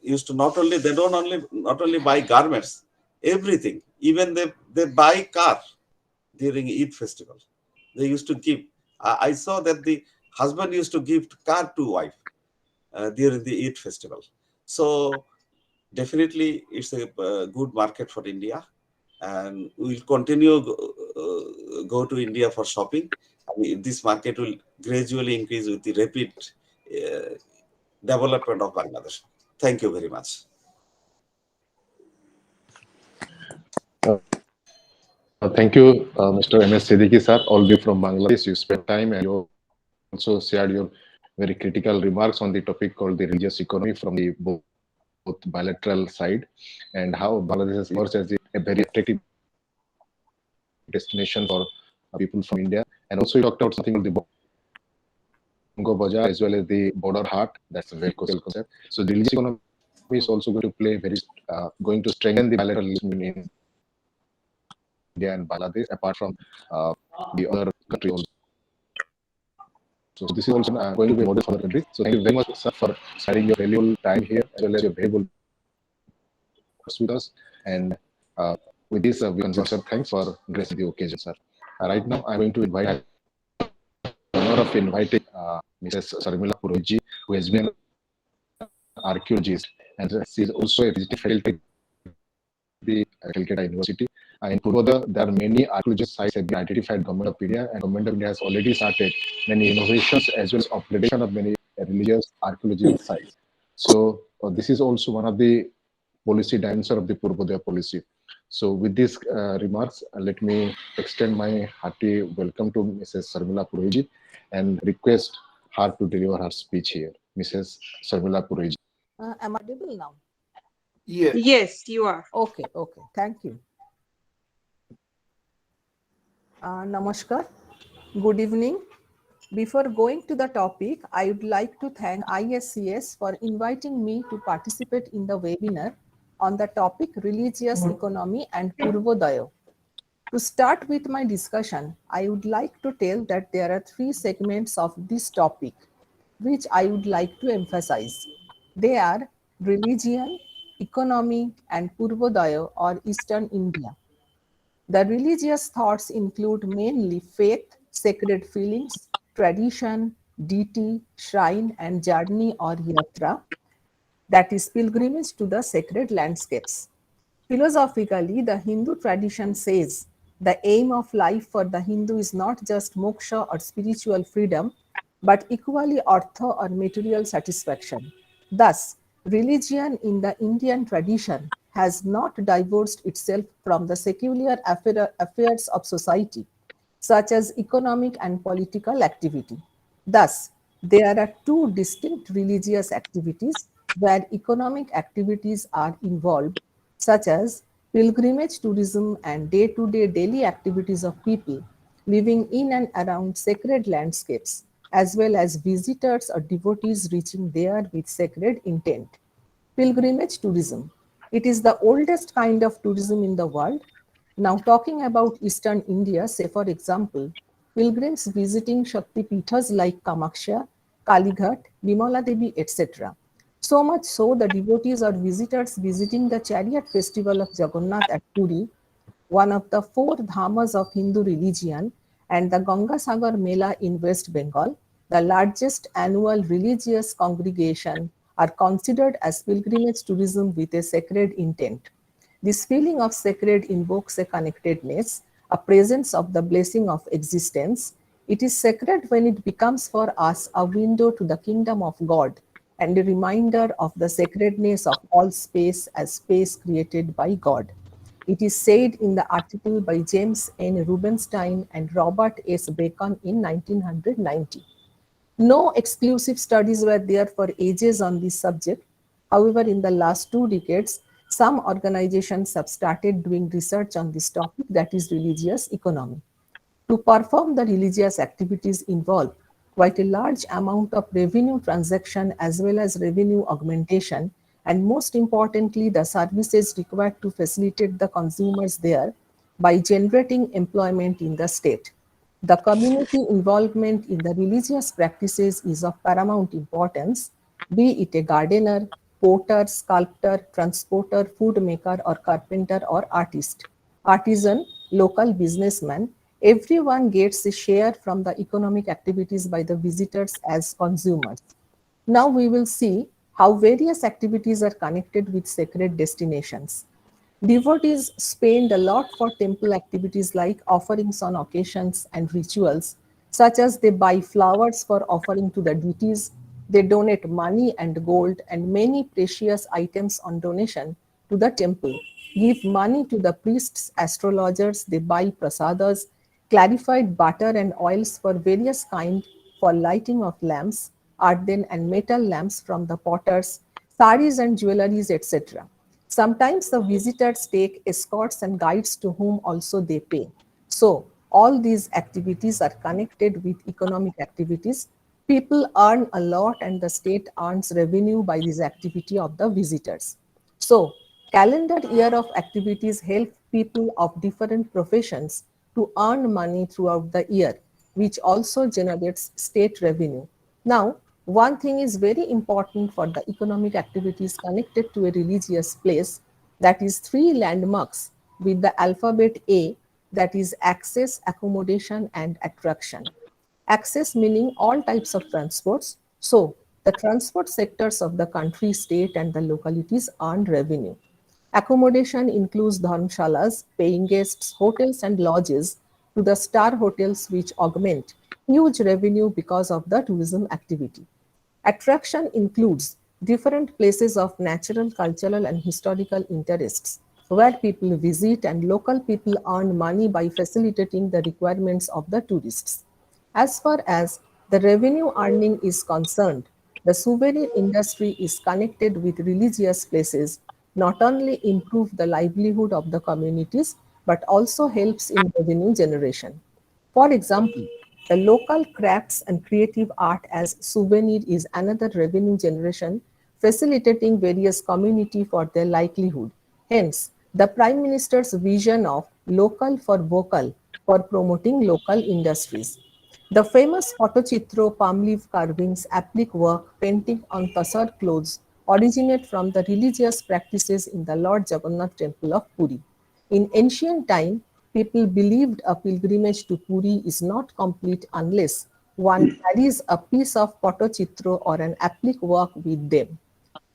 used to not only buy garments, everything. Even they buy car during Eid festival. They used to give. I saw that the husband used to give car to wife during the Eid festival. So definitely, it's a good market for India, and we'll continue go to India for shopping. I mean, this market will gradually increase with the rapid uh, development of Bangladesh. Thank you very much. Thank you, Mr. M.S. Siddiqui sir, all the way from Bangladesh. You spent time and you also shared your very critical remarks on the topic called the religious economy from the both bilateral side, and how Bangladesh has emerged as a very attractive destination for people from India. And also you talked about something called the Bongo Bazaar as well as the border heart. That's a very crucial concept. So the religious economy is also going to play very, going to strengthen the bilateral relationship between India and Bangladesh, apart from uh, the other countries also. So this is also going to be a model for other countries. So thank you very much, sir, for sharing your valuable time here, as well as your valuable thoughts with us. And with this, we conclude, sir. Thanks for gracing the occasion, sir. Right now, I'm going to invite, I have the honor of inviting Mrs. Sarmila Purohit ji, who has been an archaeologist, and she is also a visiting faculty at the Calcutta University. In Purvodhaya, there are many archaeological sites have been identified. Government of India, and Government of India has already started many innovations as well as upgradation of many religious archaeological sites. So this is also one of the policy dimension of the Purvodhaya policy. So with these remarks, let me extend my hearty welcome to Mrs. Sarmila Purohit and request her to deliver her speech here. Mrs. Sarmila Purohit. Am I audible now? Yes. Yes, you are. Okay, okay. Thank you. Namaskar. Good evening. Before going to the topic, I would like to thank ISCS for inviting me to participate in the webinar on the topic religious economy and Purvodhaya. To start with my discussion, I would like to tell that there are three segments of this topic, which I would like to emphasize. They are religion, economy, and Purvodhaya or Eastern India. The religious thoughts include mainly faith, sacred feelings, tradition, deity, shrine, and journey or yatra, that is pilgrimage to the sacred landscapes. Philosophically, the Hindu tradition says the aim of life for the Hindu is not just moksha or spiritual freedom, but equally artha or material satisfaction. Thus, religion in the Indian tradition has not divorced itself from the secular affairs of society, such as economic and political activity. Thus, there are two distinct religious activities where economic activities are involved, such as pilgrimage tourism and day to day daily activities of people living in and around sacred landscapes, as well as visitors or devotees reaching there with sacred intent. Pilgrimage tourism. It is the oldest kind of tourism in the world. Now, talking about Eastern India, say for example, pilgrims visiting Shakti Pithas like Kamakhya, Kalighat, Vimala Devi, etc. So much so, the devotees or visitors visiting the chariot festival of Jagannath at Puri, one of the four dhamas of Hindu religion, and the Gangasagar Mela in West Bengal, the largest annual religious congregation, are considered as pilgrimage tourism with a sacred intent. This feeling of sacred invokes a connectedness, a presence of the blessing of existence. It is sacred when it becomes for us a window to the kingdom of God and a reminder of the sacredness of all space as space created by God. It is said in the article by James N. Rubenstein and Robert S. Bacon in 1990. No exclusive studies were there for ages on this subject. However, in the last 2 decades, some organizations have started doing research on this topic, that is religious economy. To perform the religious activities involve quite a large amount of revenue transaction as well as revenue augmentation, and most importantly, the services required to facilitate the consumers there by generating employment in the state. The community involvement in the religious practices is of paramount importance, be it a gardener, potter, sculptor, transporter, food maker, or carpenter or artist, artisan, local businessman. Everyone gets a share from the economic activities by the visitors as consumers. Now we will see how various activities are connected with sacred destinations. Devotees spend a lot for temple activities like offerings on occasions and rituals, such as they buy flowers for offering to the deities, they donate money and gold and many precious items on donation to the temple, give money to the priests, astrologers, they buy prasadas, clarified butter and oils for various kind for lighting of lamps, earthen and metal lamps from the potters, saris and jewelries, etc. Sometimes the visitors take escorts and guides to whom also they pay. So, all these activities are connected with economic activities. People earn a lot and the state earns revenue by this activity of the visitors. So, calendar year of activities help people of different professions to earn money throughout the year, which also generates state revenue. Now, one thing is very important for the economic activities connected to a religious place, that is three landmarks with the alphabet A, that is access, accommodation, and attraction. Access meaning all types of transports. So, the transport sectors of the country, state, and the localities earn revenue. Accommodation includes dharmshalas, paying guests, hotels, and lodges to the star hotels, which augment huge revenue because of the tourism activity. Attraction includes different places of natural, cultural, and historical interests where people visit and local people earn money by facilitating the requirements of the tourists. As far as the revenue earning is concerned, the souvenir industry is connected with religious places, not only improve the livelihood of the communities, but also helps in revenue generation. For example, the local crafts and creative art as souvenir is another revenue generation, facilitating various community for their livelihood. Hence, the Prime Minister's vision of local for vocal for promoting local industries. The famous Photochitro, palm leaf carvings, applique work, painting on tasar clothes originate from the religious practices in the Lord Jagannath temple of Puri. In ancient time, people believed a pilgrimage to Puri is not complete unless one carries a piece of Photochitro or an applique work with them.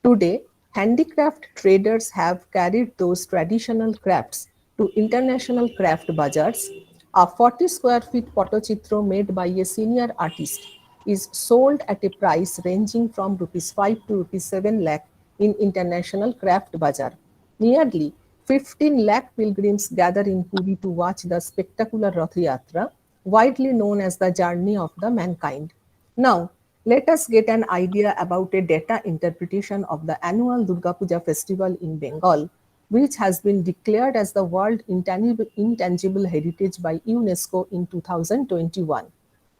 Today, handicraft traders have carried those traditional crafts to international craft bazaars. A 40 square feet Pottochitro made by a senior artist is sold at a price ranging from rupees 5 to rupees 7 lakh in international craft bazaar. Nearly 15 lakh pilgrims gather in Puri to watch the spectacular Rath Yatra, widely known as the journey of the mankind. Now, let us get an idea about a data interpretation of the annual Durga Puja festival in Bengal, which has been declared as the World Intangible Heritage by UNESCO in 2021.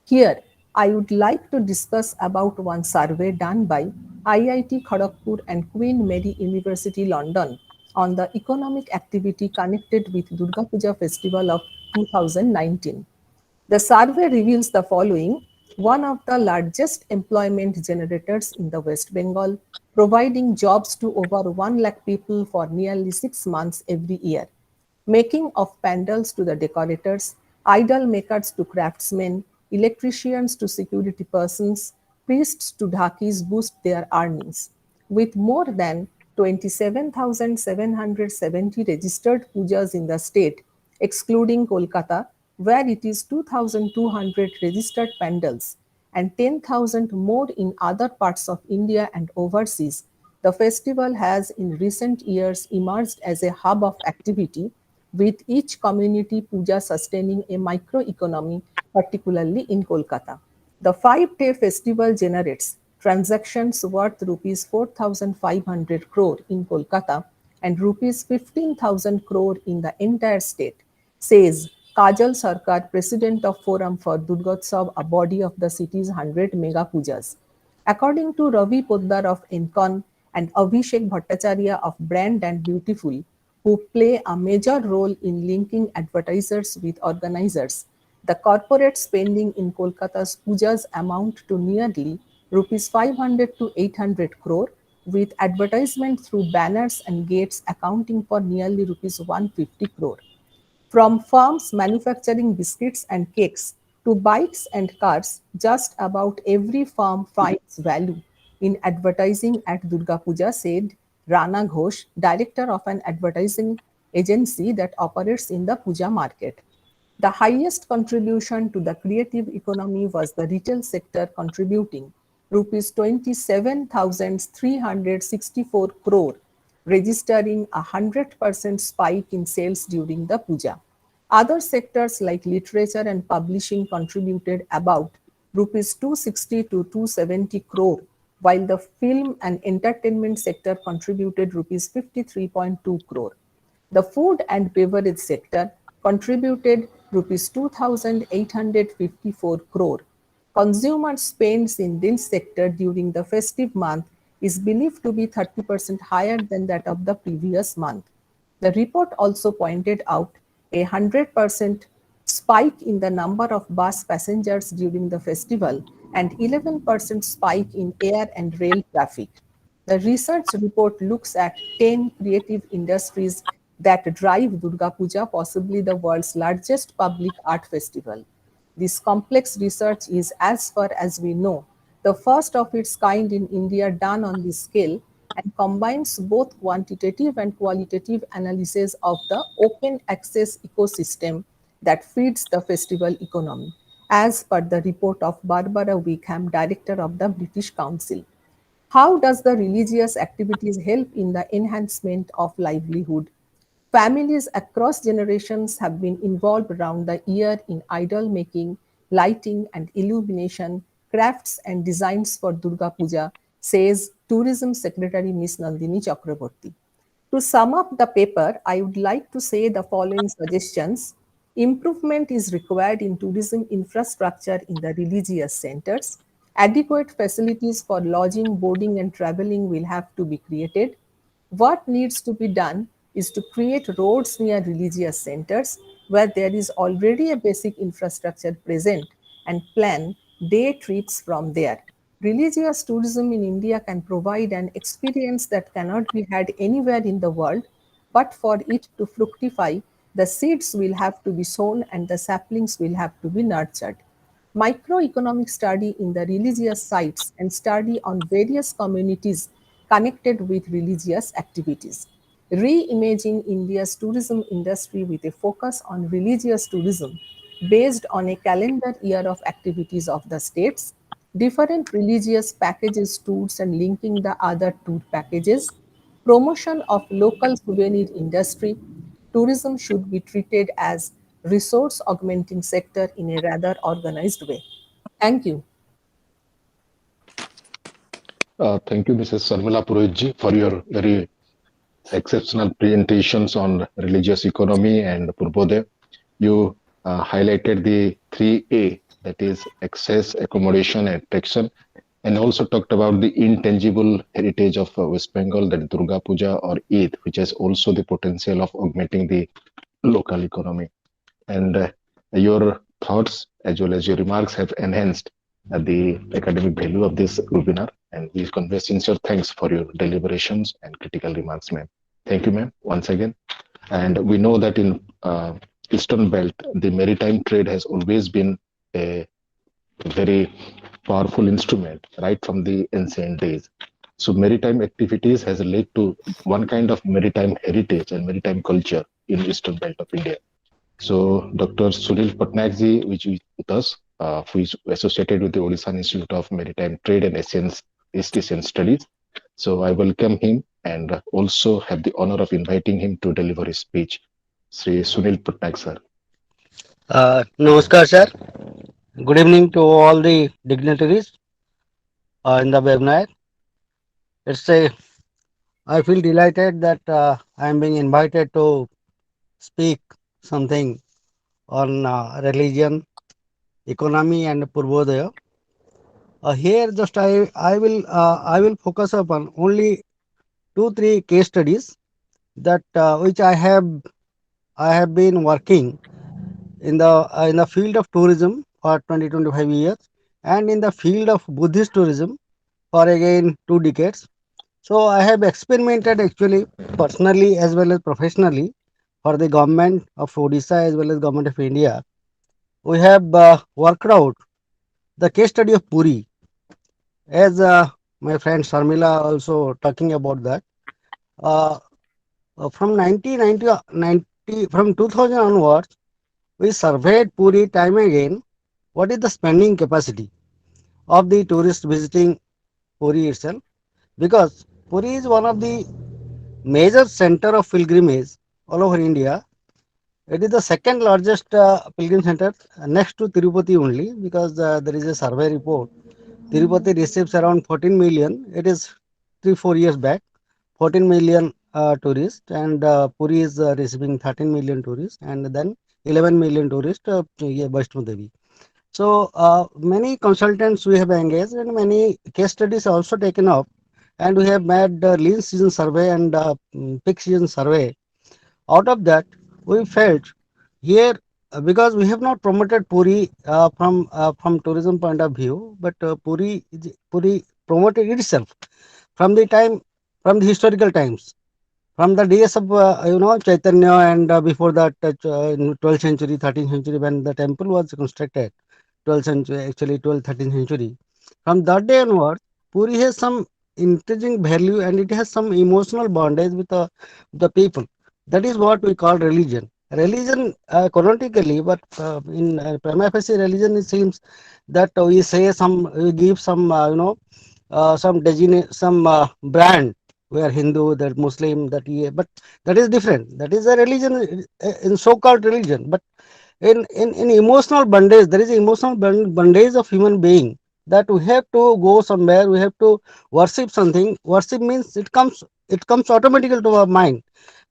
Here, I would like to discuss about one survey done by IIT Kharagpur and Queen Mary University London on the economic activity connected with Durga Puja festival of 2019. The survey reveals the following: one of the largest employment generators in the West Bengal, providing jobs to over 1 lakh people for nearly 6 months every year. Making of pandals to the decorators, idol makers to craftsmen, electricians to security persons, priests to dhakis boost their earnings. With more than 27,770 registered pujas in the state, excluding Kolkata, where it is 2,200 registered pandals and 10,000 more in other parts of India and overseas, the festival has in recent years emerged as a hub of activity, with each community puja sustaining a microeconomy, particularly in Kolkata. The 5-day festival generates transactions worth rupees 4,500 crore in Kolkata and rupees 15,000 crore in the entire state, says Kajal Sarkar, president of Forum for Durgotsav, a body of the city's 100 mega pujas. According to Ravi Poddar of Encon and Abhishek Bhattacharya of Brand and Beautiful, who play a major role in linking advertisers with organizers, the corporate spending in Kolkata's pujas amount to nearly rupees 500 to 800 crore, with advertisement through banners and gates accounting for nearly rupees 150 crore. From farms manufacturing biscuits and cakes to bikes and cars, just about every farm finds value in advertising at Durga Puja, said Rana Ghosh, director of an advertising agency that operates in the puja market. The highest contribution to the creative economy was the retail sector, contributing rupees 27,364 crore, registering a 100% spike in sales during the puja. Other sectors like literature and publishing contributed about rupees 260 to 270 crore, while the film and entertainment sector contributed rupees 53.2 crore. The food and beverage sector contributed rupees 2,854 crore. Consumer spends in this sector during the festive month is believed to be 30% higher than that of the previous month. The report also pointed out a 100% spike in the number of bus passengers during the festival and 11% spike in air and rail traffic. The research report looks at 10 creative industries that drive Durga Puja, possibly the world's largest public art festival. This complex research is, as far as we know, the first of its kind in India done on this scale and combines both quantitative and qualitative analysis of the open access ecosystem that feeds the festival economy, as per the report of Barbara Wickham, Director of the British Council. How does the religious activities help in the enhancement of livelihood? Families across generations have been involved around the year in idol making, lighting and illumination, crafts and designs for Durga Puja, says Tourism Secretary Ms. Nandini Chakraborty. To sum up the paper, I would like to say the following suggestions. Improvement is required in tourism infrastructure in the religious centers. Adequate facilities for lodging, boarding, and traveling will have to be created. What needs to be done is to create roads near religious centers where there is already a basic infrastructure present and plan day trips from there. Religious tourism in India can provide an experience that cannot be had anywhere in the world, but for it to fructify, the seeds will have to be sown and the saplings will have to be nurtured. Microeconomic study in the religious sites and study on various communities connected with religious activities. Reimaging India's tourism industry with a focus on religious tourism based on a calendar year of activities of the states, different religious packages tours and linking the other tour packages, promotion of local souvenir industry. Tourism should be treated as resource augmenting sector in a rather organized way. Thank you. Thank you, Mrs. Sarmila Purohitji, for your very exceptional presentations on religious economy and Purvodhaya. You highlighted the 3A, that is access, accommodation, and attraction, and also talked about the intangible heritage of West Bengal, that is Durga Puja or Eid, which has also the potential of augmenting the local economy. And your thoughts as well as your remarks have enhanced the academic value of this webinar. And we convey sincere thanks for your deliberations and critical remarks, ma'am. Thank you, ma'am, once again. And we know that in Eastern Belt, the maritime trade has always been a very powerful instrument right from the ancient days. So maritime activities has led to one kind of maritime heritage and maritime culture in Eastern Belt of India. So Dr. Sunil Patnaik which is with us, who is associated with the Odisha Institute of Maritime Trade and East Asian Studies. So I welcome him and also have the honor of inviting him to deliver his speech. Sri Sunil Patnaik, sir. Namaskar, sir. Good evening to all the dignitaries in the webinar. It's a, I feel delighted that I am being invited to speak something on religion, economy, and Purvodhaya. Here, just I will focus upon only two three case studies that which I have been working in the field of tourism for 20-25 years and in the field of Buddhist tourism for again 2 decades. So I have experimented actually personally as well as professionally for the government of Odisha as well as government of India. We have worked out the case study of Puri, as my friend Sharmila also talking about that. Uh, From 1990, from 2000 onwards, we surveyed Puri time again. What is the spending capacity of the tourist visiting Puri itself? Because Puri is one of the major center of pilgrimage all over India. It is the second largest pilgrim center next to Tirupati only, because there is a survey report. Tirupati receives around 14 million. It is 3 4 years back. 14 million tourists, and Puri is receiving 13 million tourists, and then 11 million tourists to Vaishno Devi. So many consultants we have engaged, and many case studies also taken up, and we have made lean season survey and peak season survey. Out of that, we felt here, because we have not promoted Puri from tourism point of view, but Puri promoted itself from the time, from the historical times, from the days of Chaitanya, and before that, in 12th century, 13th century, when the temple was constructed. 12th century, actually 12th 13th century. From that day onwards, Puri has some intrinsic value, and it has some emotional bondage with the people. That is what we call religion. Religion, chronologically, but in prima facie religion, it seems that we say some, we give some, some designate, some brand. We are Hindu, that Muslim, that but that is different. That is a religion, in so-called religion. But in emotional bondage, there is emotional bondage of human being, that we have to go somewhere, we have to worship something. Worship means it comes automatically to our mind,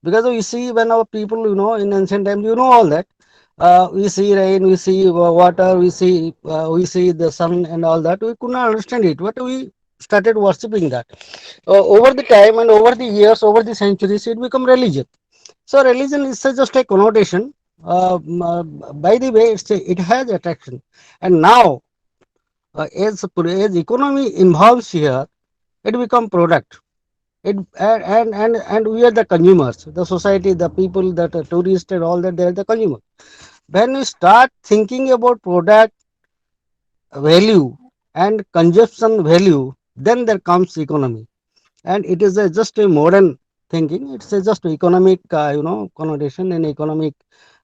because we see when our people, in ancient times, all that, we see rain, we see water, we see the sun and all that. We could not understand it, but we started worshipping that. Over the time and over the years, over the centuries, it become religion. So religion is just a connotation. By the way, it has attraction, and now, as economy involves here, it become product. It and we are the consumers, the society, the people, that are tourists and all that. They are the consumer. When we start thinking about product value and consumption value, then there comes economy, and it is just a modern thinking. It's just economic, connotation and economic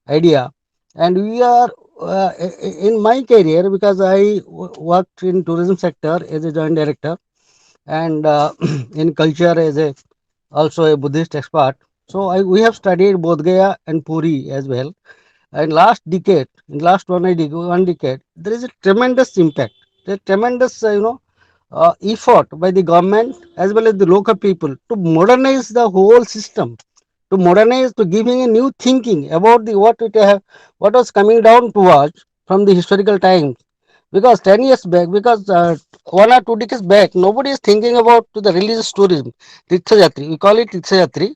idea. And we are, in my career, because I worked in tourism sector as a joint director, and in culture as a also a Buddhist expert. So we have studied both Gaya and Puri as well. In last decade, in last one decade, there is a tremendous impact, a tremendous, effort by the government as well as the local people to modernize the whole system, to modernize, to giving a new thinking about the what was coming down to us from the historical times. Because 10 years back, because 1 or 2 decades back, nobody is thinking about to the religious tourism. Tirthayatri, we call it Tirthayatri.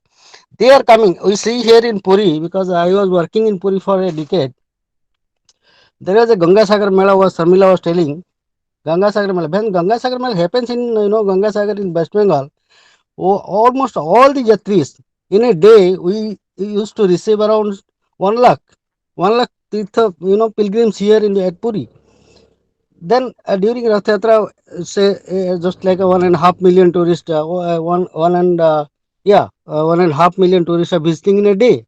They are coming. We see here in Puri, because I was working in Puri for a decade. There was a Ganga Sagar Mela, was Sarmila was telling. Ganga Sagar Mela. When Ganga Sagar Mela happens in, Ganga Sagar in West Bengal, almost all the Jatris, in a day, we used to receive around 1 lakh. 1 lakh Tirtha, pilgrims here in the at Puri. Then during Rath Yatra, say just like a 1.5 million tourists, one and yeah, 1.5 million tourists are visiting in a day,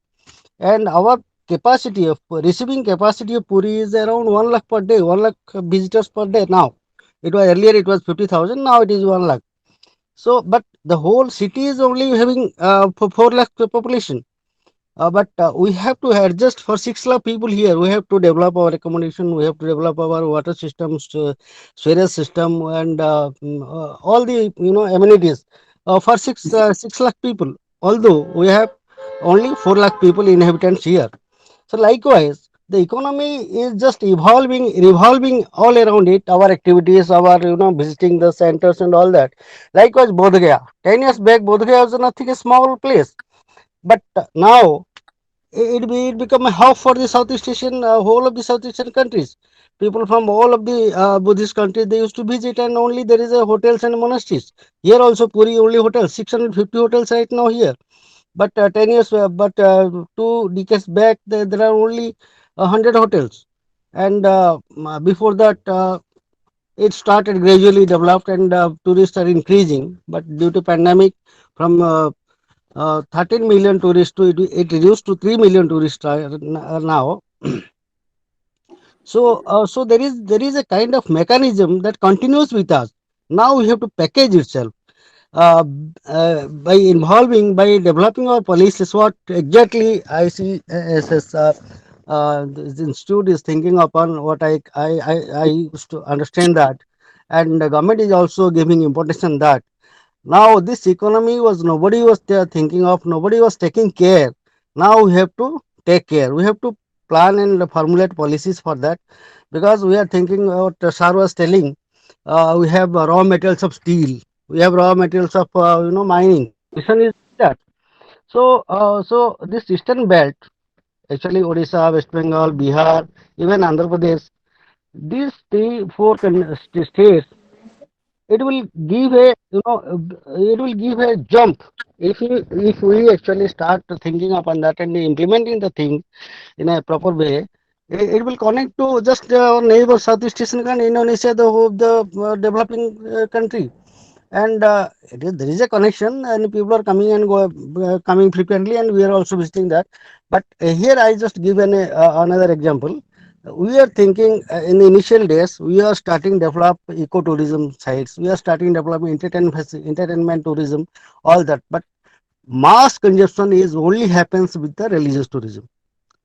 and our capacity of receiving capacity of Puri is around 1 lakh per day, 1 lakh visitors per day. Now, it was earlier it was 50,000, now it is 1 lakh. So, but the whole city is only having 4 lakh population. But we have to adjust for 6 lakh people here. We have to develop our accommodation. We have to develop our water systems, sewage system, and all the amenities for 6 lakh people. Although we have only 4 lakh people inhabitants here. So likewise, the economy is just evolving, revolving all around it. Our activities, our visiting the centers and all that. Likewise, Bodh Gaya. 10 years back, Bodh Gaya was nothing a small place, but now it become a hub for the Southeast Asian, whole of the Southeast Asian countries. People from all of the Buddhist countries, they used to visit, and only there is a hotels and monasteries. Here also Puri only hotels, 650 hotels right now here. But 10 years, but 2 decades back, there are only 100 hotels. And before that, it started gradually developed, and tourists are increasing. But due to pandemic, from 13 million tourists to it reduced to 3 million tourists now. So there is a kind of mechanism that continues with us. Now we have to package itself by involving, by developing our policies. What exactly I see as this institute is thinking upon, what I used to understand that, and the government is also giving importance on that. Now this economy was, nobody was there thinking of, nobody was taking care. Now we have to take care. We have to plan and formulate policies for that, because we are thinking, what Sir was telling, we have raw materials of steel, we have raw materials of mining. Mission is that. So this eastern belt, actually Odisha, West Bengal, Bihar, even Andhra Pradesh, these three four states, it will give a it will give a jump if we actually start thinking upon that and implementing the thing in a proper way. It will connect to just our neighbor Southeast Asian country, Indonesia, the whole the developing country. And there is a connection, and people are coming and coming frequently, and we are also visiting that. But here I just give another example. We are thinking in the initial days, we are starting develop ecotourism sites, we are starting developing entertainment tourism, all that. But mass consumption is only happens with the religious tourism.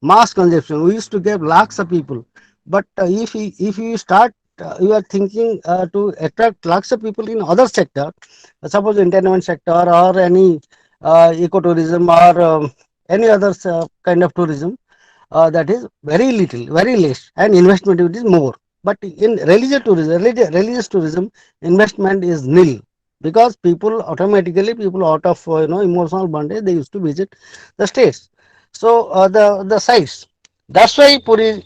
Mass consumption, we used to get lakhs of people. But if you start, you are thinking to attract lakhs of people in other sector, suppose entertainment sector or any ecotourism or any other kind of tourism, that is very little, very less, and investment it is more. But in religious tourism, investment is nil, because people automatically, people out of emotional bondage, they used to visit the states. So the sites. That's why Puri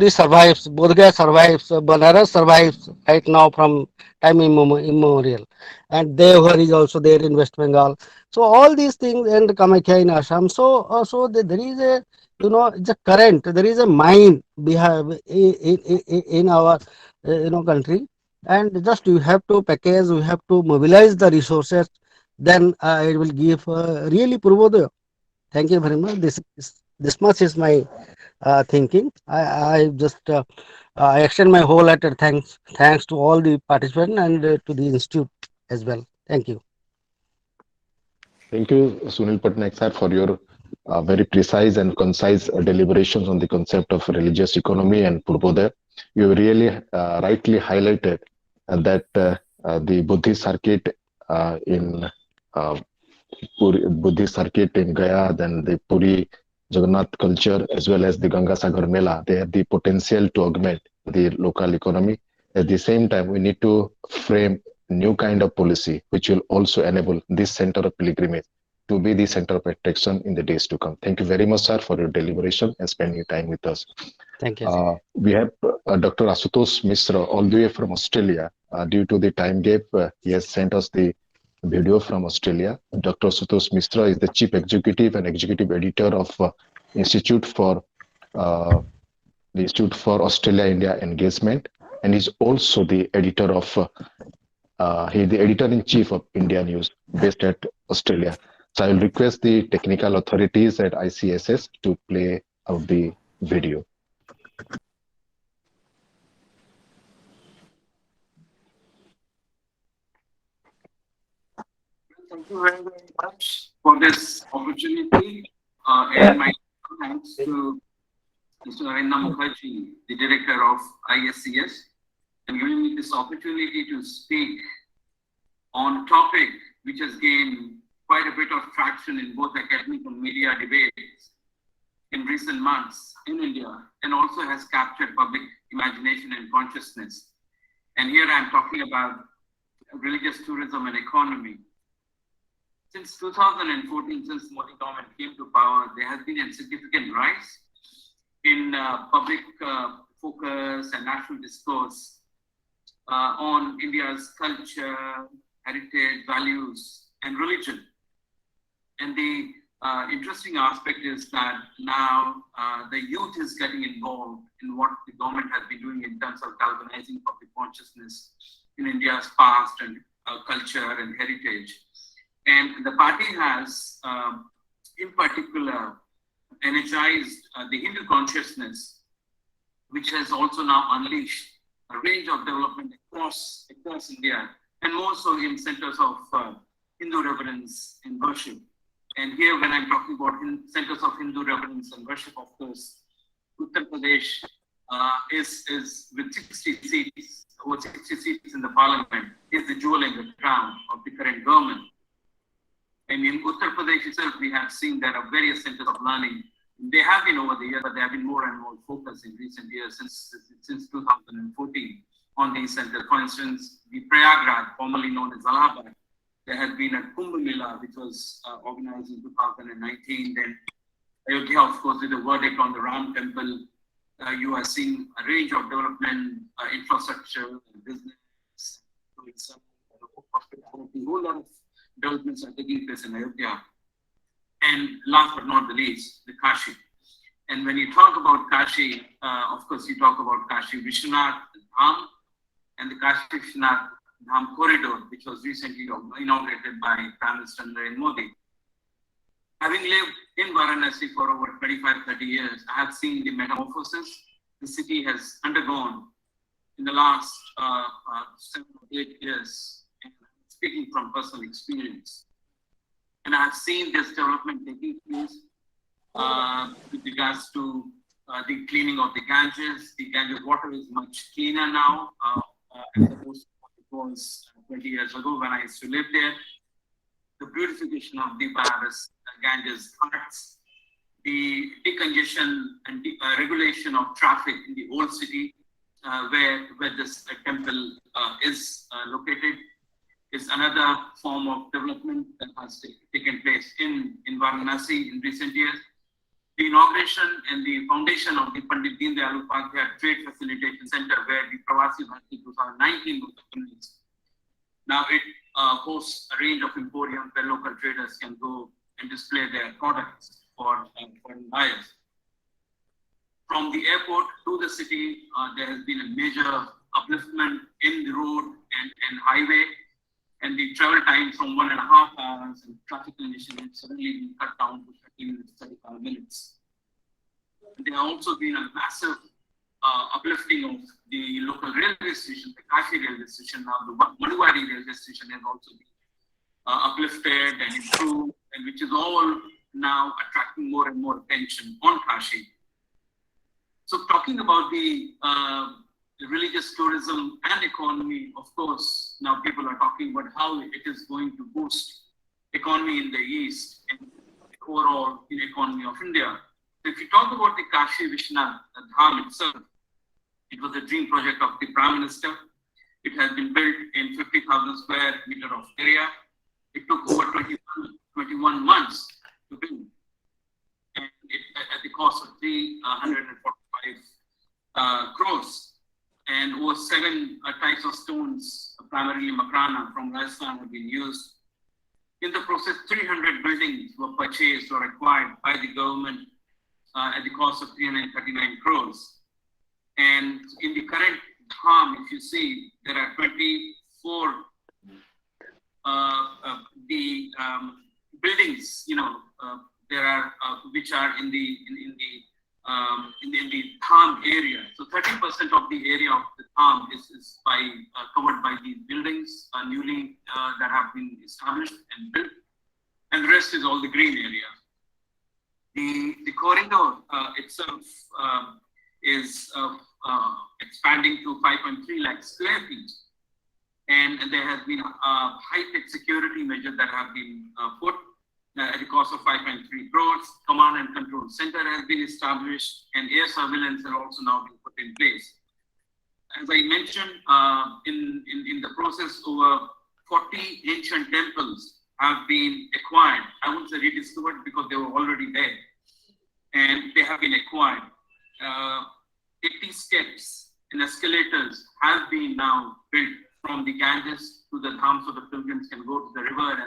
survives, Bodh survives, Banaras survives right now from time immemorial, and Devghar is also there in West Bengal. So all these things, and Kamakhya in Assam. So there is a, it's a current. There is a mine behind in our country, and just you have to package, you have to mobilize the resources. Then it will give really Purvodhaya. Thank you very much. This much is my thinking. I just I extend my wholehearted thanks to all the participants and to the institute as well. Thank you. Thank you, Sunil Patnaik sir, for your very precise and concise deliberations on the concept of religious economy and Purvodaya. You really rightly highlighted that the Buddhist circuit in uh, Buddhist circuit in Gaya, then the Puri Jagannath culture, as well as the Ganga Sagar Mela, they have the potential to augment the local economy. At the same time, we need to frame new kind of policy which will also enable this center of pilgrimage to be the center of attraction in the days to come. Thank you very much, sir, for your deliberation and spending time with us. Thank you. We have Dr. Asutosh Misra all the way from Australia. Due to the time gap, he has sent us the video from Australia. Dr. Asutosh Misra is the chief executive and executive editor of Institute for uh, the Institute for Australia India Engagement, and he's also the editor of he the editor in chief of India News based at Australia. So I will request the technical authorities at ICSS to play out the video. Thank you very, very much for this opportunity. And my thanks to Mr. Narendra Mukherjee, the director of ISCS, and giving me this opportunity to speak on a topic which has gained quite a bit of traction in both academic and media debates in recent months in India, and also has captured public imagination and consciousness. And here I'm talking about religious tourism and economy. Since 2014, since Modi government came to power, there has been a significant rise in public focus and national discourse on India's culture, heritage, values, and religion. And the interesting aspect is that now the youth is getting involved in what the government has been doing in terms of galvanizing public consciousness in India's past and culture and heritage. And the party has, in particular, energized the Hindu consciousness, which has also now unleashed a range of development across India, and more so in centers of Hindu reverence and worship. And here, when I'm talking about centers of Hindu reverence and worship, of course, Uttar Pradesh is with 60 seats, over 60 seats in the parliament, is the jewel in the crown of the current government. And in Uttar Pradesh itself, we have seen there are various centers of learning. They have been over the years, but they have been more and more focused in recent years, since 2014, on these centers. For instance, the Prayagraj, formerly known as Allahabad, there has been a Kumbh Mela, which was organized in 2019. Then Ayodhya, of course, with the verdict on the Ram Temple, you are seeing a range of development, infrastructure, business, hospitality, a whole lot of developments are taking place in Ayodhya. And last but not the least, the Kashi. And when you talk about Kashi, of course, you talk about Kashi Vishwanath Dham and the Kashi Vishwanath Dham corridor, which was recently inaugurated by Prime Minister Narendra Modi. Having lived in Varanasi for over 25-30 years, I have seen the metamorphosis the city has undergone in the last 7 or 8 years, and I'm speaking from personal experience. And I have seen this development taking place with regards to the cleaning of the Ganges. The Ganges water is much cleaner now as opposed to what it was 20 years ago when I used to live there. The beautification of the Ganges ghats, the decongestion and regulation of traffic in the old city where this temple is located is another form of development that has taken place in Varanasi in recent years. The inauguration and the foundation of the Pandit Deen Dayal Upadhyaya Trade Facilitation Center, where the Pravasi Bharati 2019 was organized. Now it hosts a range of emporiums where local traders can go and display their products for foreign buyers. From the airport to the city, there has been a major upliftment in the road and highway, and the travel time from 1.5 hours and traffic congestion has suddenly been cut down to 30 minutes, 35 minutes. There has also been a massive uplifting of the local railway station, the Kashi railway station. Now the Madhuwadi railway station has also been uplifted and improved, and which is all now attracting more and more attention on Kashi. So talking about the religious tourism and economy, of course, now people are talking about how it is going to boost economy in the East and overall in economy of India. So if you talk about the Kashi Vishwanath Dham itself, it was a dream project of the Prime Minister. It has been built in 50,000 square meter of area. It took over 21 months to build, and it, at the cost of 345 crores. And over 7 types of stones, primarily Makrana from Rajasthan, have been used. In the process, 300 buildings were purchased or acquired by the government at the cost of 339 crores. And in the current Dham, if you see, there are 24 buildings, there are which are in the Dham area. So 30% of the area of the Dham is covered by these buildings newly that have been established and built, and the rest is all the green area. The corridor itself is expanding to 5.3 lakh square feet, and there has been high-tech security measures that have been put at the cost of 5.3 crores. Command and control center has been established, and air surveillance are also now being put in place. As I mentioned, in the process, over 40 ancient temples have been acquired. I wouldn't say rediscovered because they were already there, and they have been acquired. 80 steps and escalators have been now built from the Ganges to the Dham, so the pilgrims can go to the river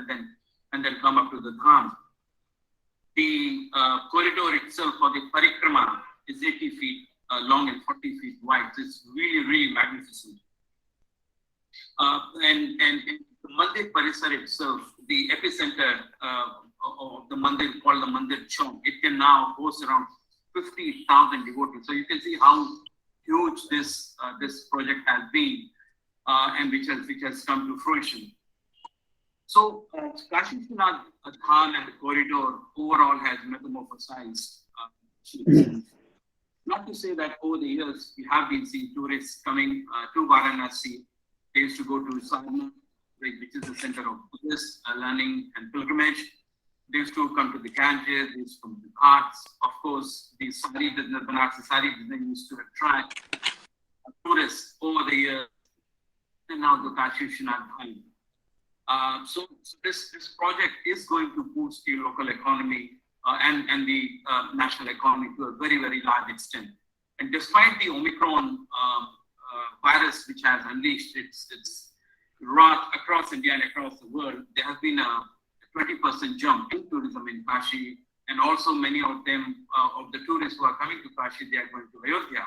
and then come up to the Dham. The corridor itself for the parikrama is 80 feet long and 40 feet wide. It's really, really magnificent. And the Mandir Parisar itself, the epicenter of the Mandir called the Mandir Chowk, it can now host around 50,000 devotees. So you can see how huge this project has been, and which has come to fruition. So Kashi Vishwanath Dham and the corridor overall has metamorphosized. Not to say that over the years we have been seeing tourists coming to Varanasi. They used to go to Sarnath, which is the center of Buddhist learning and pilgrimage. They used to come to the Ganges, they used to come to the Ghats. Of course, the sari business, Banarsi sari business used to attract tourists over the years, and now the Kashi Vishwanath Dham. So this project is going to boost the local economy and the national economy to a very, very large extent. And despite the Omicron virus, which has unleashed its wrath across India and across the world, there has been a 20% jump in tourism in Kashi, and also many of them, of the tourists who are coming to Kashi, they are going to Ayodhya.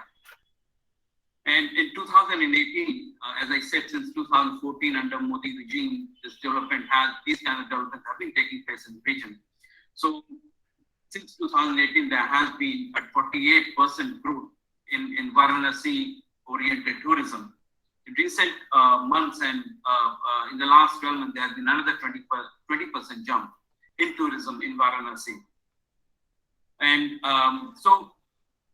And in 2018, as I said, since 2014 under Modi regime, these kind of developments have been taking place in the region. So since 2018, there has been a 48% growth in Varanasi-oriented tourism. In recent months and in the last 12 months, there has been another 20% jump in tourism in Varanasi. And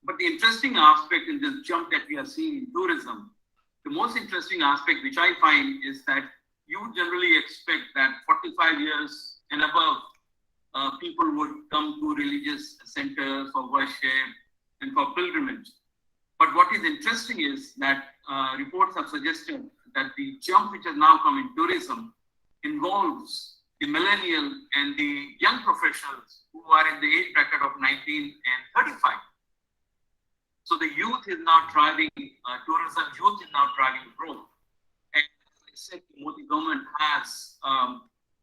but the interesting aspect in this jump that we are seeing in tourism, the most interesting aspect which I find is that you generally expect that 45 years and above, people would come to religious centers for worship and for pilgrimage. But what is interesting is that reports have suggested that the jump which has now come in tourism involves the millennial and the young professionals who are in the age bracket of 19 and 35. So the youth is now driving tourism, youth is now driving growth. And as I said, the Modi government has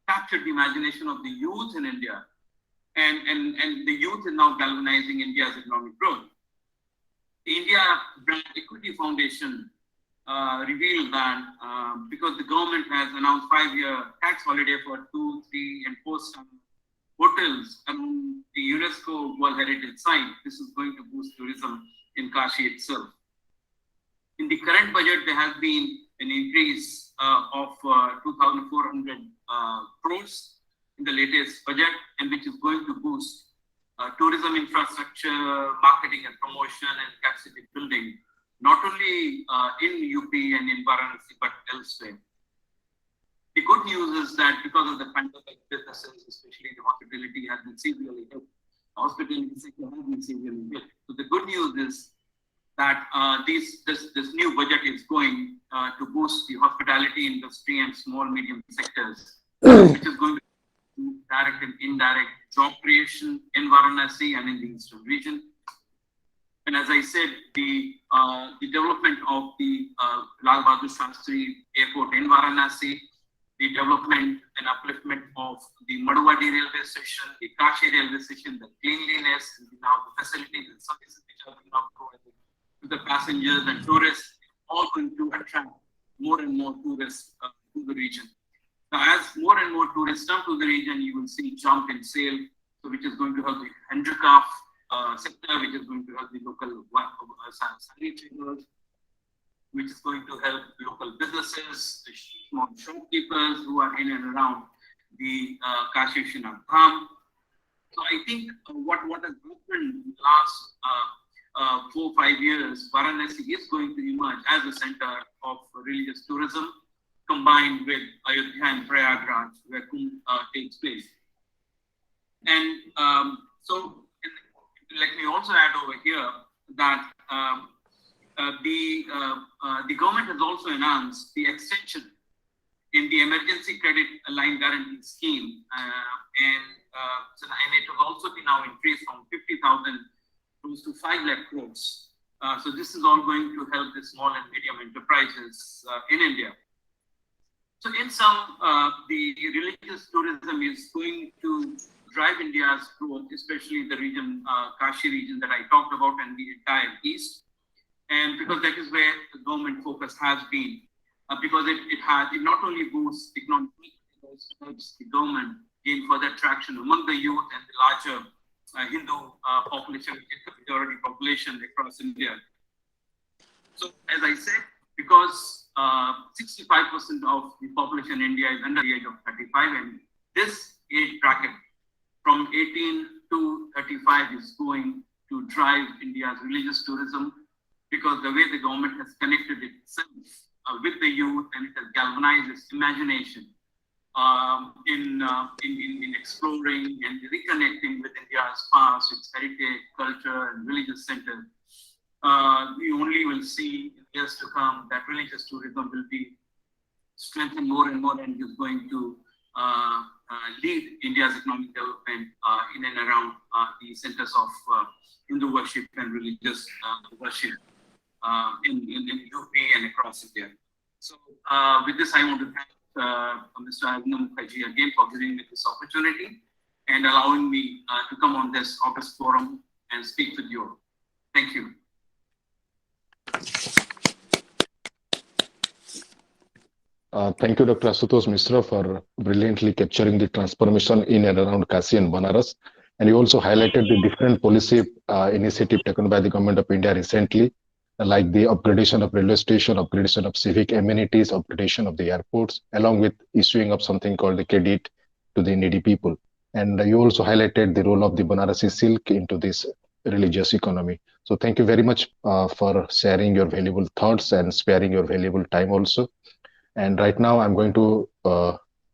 captured the imagination of the youth in India, and the youth is now galvanizing India's economic growth. The India Brand Equity Foundation revealed that because the government has announced 5-year tax holiday for 2, 3, and 4-star hotels around the UNESCO World Heritage Site, this is going to boost tourism in Kashi itself. In the current budget, there has been an increase of 2,400 crores in the latest budget, and which is going to boost tourism infrastructure, marketing and promotion, and capacity building, not only in UP and in Varanasi, but elsewhere. The good news is that because of the pandemic, businesses, especially the hospitality, has been severely hit. Hospitality sector has been severely hit. So the good news is that this new budget is going to boost the hospitality industry and small medium sectors, which is going to do direct and indirect job creation in Varanasi and in the eastern region. And as I said, the development of the Lal Bahadur Shastri Airport in Varanasi, the development and upliftment of the Madhuwadi railway station, the Kashi railway station, the cleanliness, and now the facilities and services which are being provided to the passengers and tourists, all going to attract more and more tourists to the region. Now, as more and more tourists come to the region, you will see jump in sale, so which is going to help the handicraft sector, which is going to help the local sari traders, which is going to help local businesses, the small shopkeepers who are in and around the Kashi Vishwanath Dham. So I think what has happened in the last 4-5 years, Varanasi is going to emerge as a center of religious tourism, combined with Ayodhya and Prayagraj, where Kumbh takes place. And let me also add over here that the government has also announced the extension in the emergency credit line guarantee scheme, and it has also been now increased from 50,000 crores to 5 lakh crores. So this is all going to help the small and medium enterprises in India. So in sum, the religious tourism is going to drive India's growth, especially the region, Kashi region that I talked about, and the entire East. And because that is where the government focus has been. because it not only boosts economic growth, it also helps the government gain further traction among the youth and the larger Hindu population, which is the majority population across India. So, as I said, because 65% of the population in India is under the age of 35, and this age bracket from 18 to 35 is going to drive India's religious tourism, because the way the government has connected itself with the youth, and it has galvanized its imagination in exploring and reconnecting with India's past, its heritage, culture, and religious centers. We only will see in years to come that religious tourism will be strengthened more and more, and is going to lead India's economic development in and around the centers of Hindu worship and religious worship in UP and across India. So with this, I want to thank Mr. Arvind Mukherjee again for giving me this opportunity and allowing me to come on this August forum and speak with you. Thank you. Thank you, Dr. Asutosh Mishra, for brilliantly capturing the transformation in and around Kashi and Banaras. And you also highlighted the different policy initiative taken by the government of India recently, like the upgradation of railway station, upgradation of civic amenities, upgradation of the airports, along with issuing of something called the credit to the needy people. And you also highlighted the role of the Banarasi silk into this religious economy. So thank you very much for sharing your valuable thoughts and sparing your valuable time also. And right now, I'm going to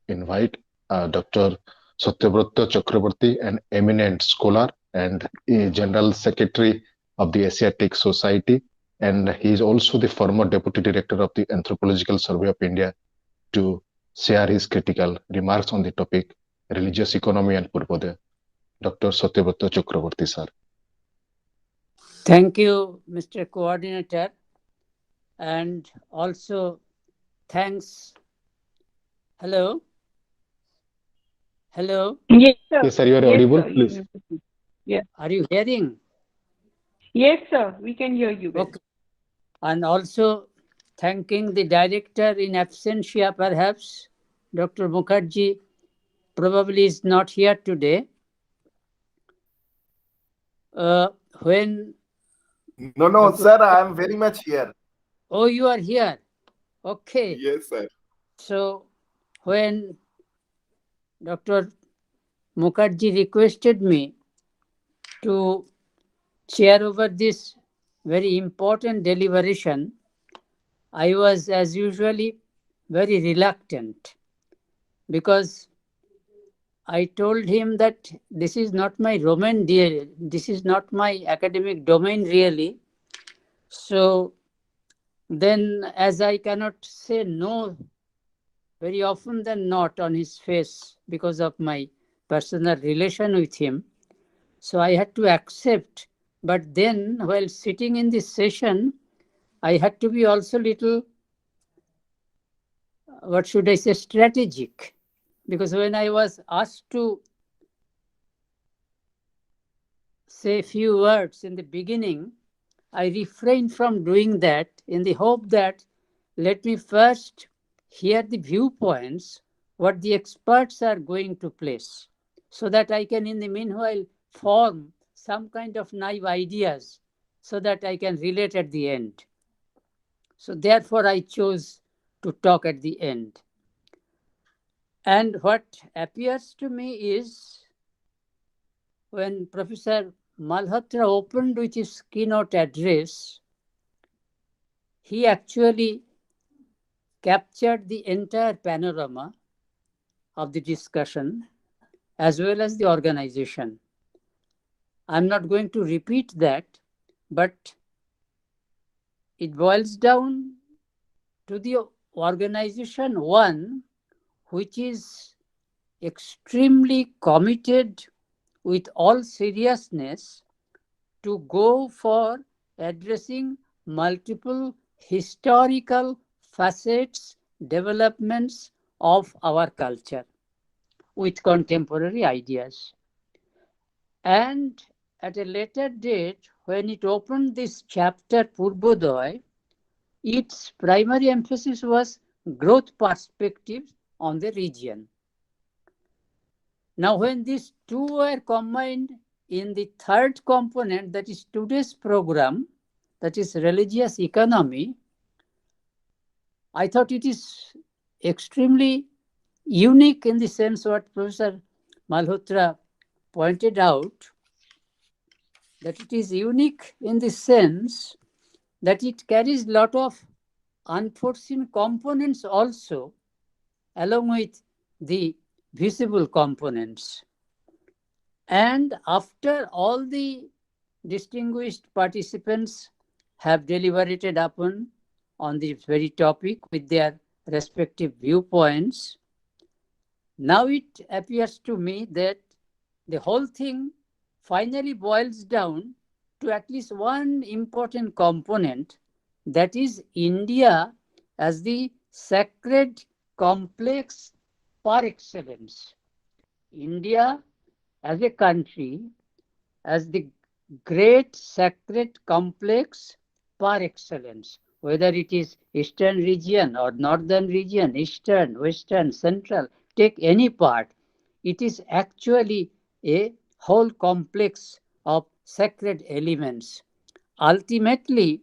invite Dr. Satyavrata Chakraborty, an eminent scholar and General Secretary of the Asiatic Society. And he is also the former Deputy Director of the Anthropological Survey of India, to share his critical remarks on the topic religious economy and Purvodhaya. Dr. Satyavrata Chakraborty, sir. Thank you, Mr. Coordinator. And also, thanks. Hello? Hello? Yes, sir. Yes, sir, you are Yes, audible, sir. please. Yeah. Are you hearing? Yes, sir. We can hear you well. Okay. And also, thanking the director in absentia, perhaps. Dr. Mukherjee probably is not here today. When No, Dr. sir, I am very much here. Oh, you are here. Okay. Yes, sir. So, when Dr. Mukherjee requested me to chair over this very important deliberation, I was, as usually, very reluctant, because I told him that this is not my domain, this is not my academic domain really. So then, as I cannot say no very often than not on his face because of my personal relation with him, so I had to accept. But then, while sitting in this session, I had to be also little, what should I say, strategic. Because when I was asked to say a few words in the beginning, I refrained from doing that in the hope that let me first hear the viewpoints, what the experts are going to place, so that I can in the meanwhile form some kind of naive ideas so that I can relate at the end. So therefore I chose to talk at the end. And what appears to me is, when Professor Malhotra opened with his keynote address, he actually captured the entire panorama of the discussion as well as the organization. I'm not going to repeat that, but it boils down to the organization, one which is extremely committed with all seriousness to go for addressing multiple historical facets, developments of our culture with contemporary ideas. And at a later date, when it opened this chapter Purvodhaya, its primary emphasis was growth perspectives on the region. Now, when these two were combined in the third component, that is today's program, that is religious economy, I thought it is extremely unique in the sense what Professor Malhotra pointed out, that it is unique in the sense that it carries a lot of unforeseen components also, along with the visible components. And after all the distinguished participants have deliberated upon on this very topic with their respective viewpoints, now it appears to me that the whole thing finally boils down to at least one important component, that is India as the sacred complex par excellence. India as a country, as the great sacred complex par excellence, whether it is eastern region or northern region, eastern, western, central, take any part, it is actually a whole complex of sacred elements. Ultimately,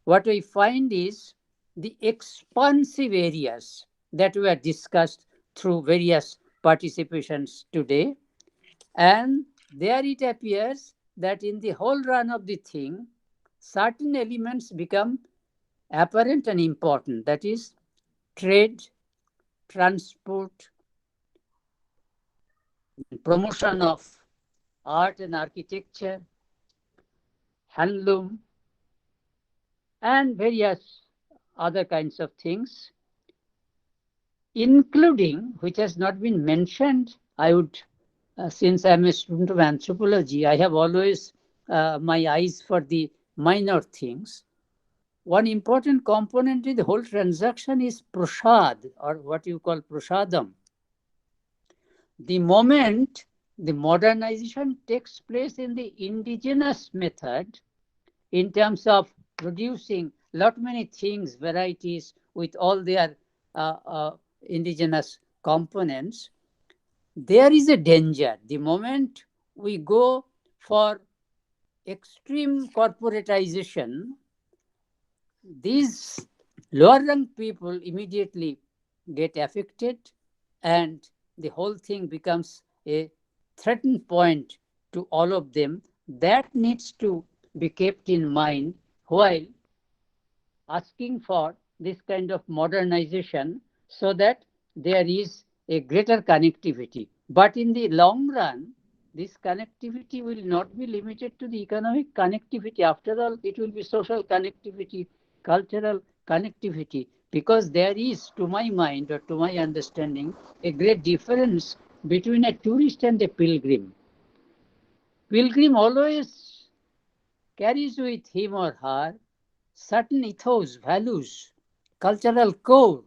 what we find is the expansive areas that were discussed through various participations today. And there it appears that in the whole run of the thing, certain elements become apparent and important. That is trade, transport, promotion of art and architecture, handloom, and various other kinds of things, including, which has not been mentioned, I would, since I'm a student of anthropology, I have always my eyes for the minor things. One important component in the whole transaction is prasad, or what you call prasadam. The moment the modernization takes place in the indigenous method, in terms of producing lot many things, varieties with all their indigenous components, there is a danger. The moment we go for extreme corporatization, these lower rank people immediately get affected, and the whole thing becomes a threatened point to all of them. That needs to be kept in mind while asking for this kind of modernization, so that there is a greater connectivity. But in the long run, this connectivity will not be limited to the economic connectivity. After all, it will be social connectivity, cultural connectivity, because there is, to my mind or to my understanding, a great difference between a tourist and a pilgrim. Pilgrim always carries with him or her certain ethos, values, cultural core,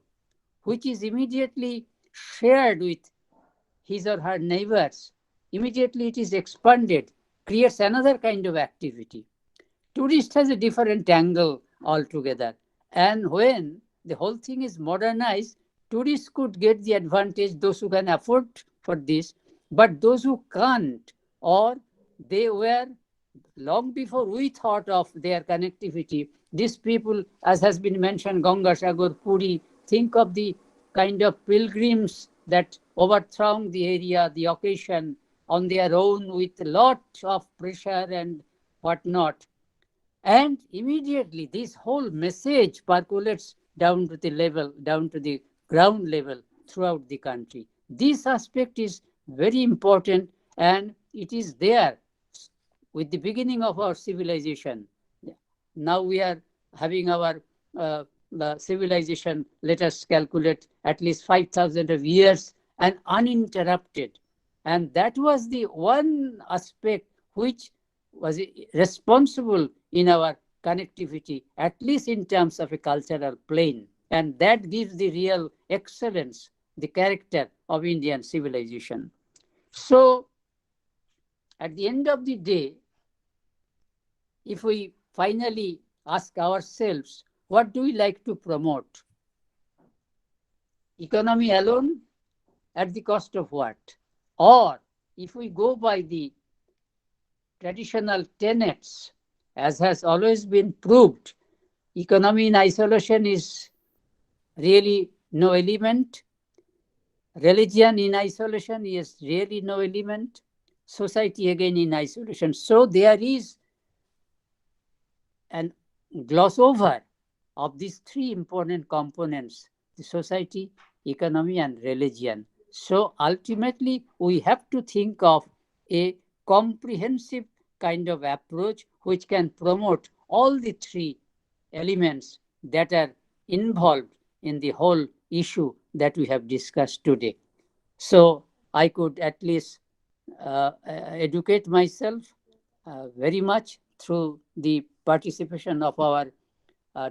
which is immediately shared with his or her neighbors. Immediately it is expanded, creates another kind of activity. Tourist has a different angle altogether. And when the whole thing is modernized, tourists could get the advantage, those who can afford for this, but those who can't, or they were long before we thought of their connectivity, these people, as has been mentioned, Ganga Sagar, Puri, think of the kind of pilgrims that overthrong the area, the occasion on their own with a lot of pressure and whatnot. And immediately this whole message percolates down to the level, down to the ground level throughout the country. This aspect is very important, and it is there with the beginning of our civilization. Now we are having our the civilization, let us calculate at least 5,000 of years and uninterrupted. And that was the one aspect which was responsible in our connectivity, at least in terms of a cultural plane. And that gives the real excellence, the character of Indian civilization. So, at the end of the day, if we finally ask ourselves, what do we like to promote? economy alone at the cost of what? Or if we go by the traditional tenets, as has always been proved, economy in isolation is really no element. Religion in isolation is really no element. Society again in isolation. So there is an gloss over of these three important components: the society, economy, and religion. So ultimately, we have to think of a comprehensive kind of approach which can promote all the three elements that are involved in the whole issue that we have discussed today. So I could at least educate myself very much through the participation of our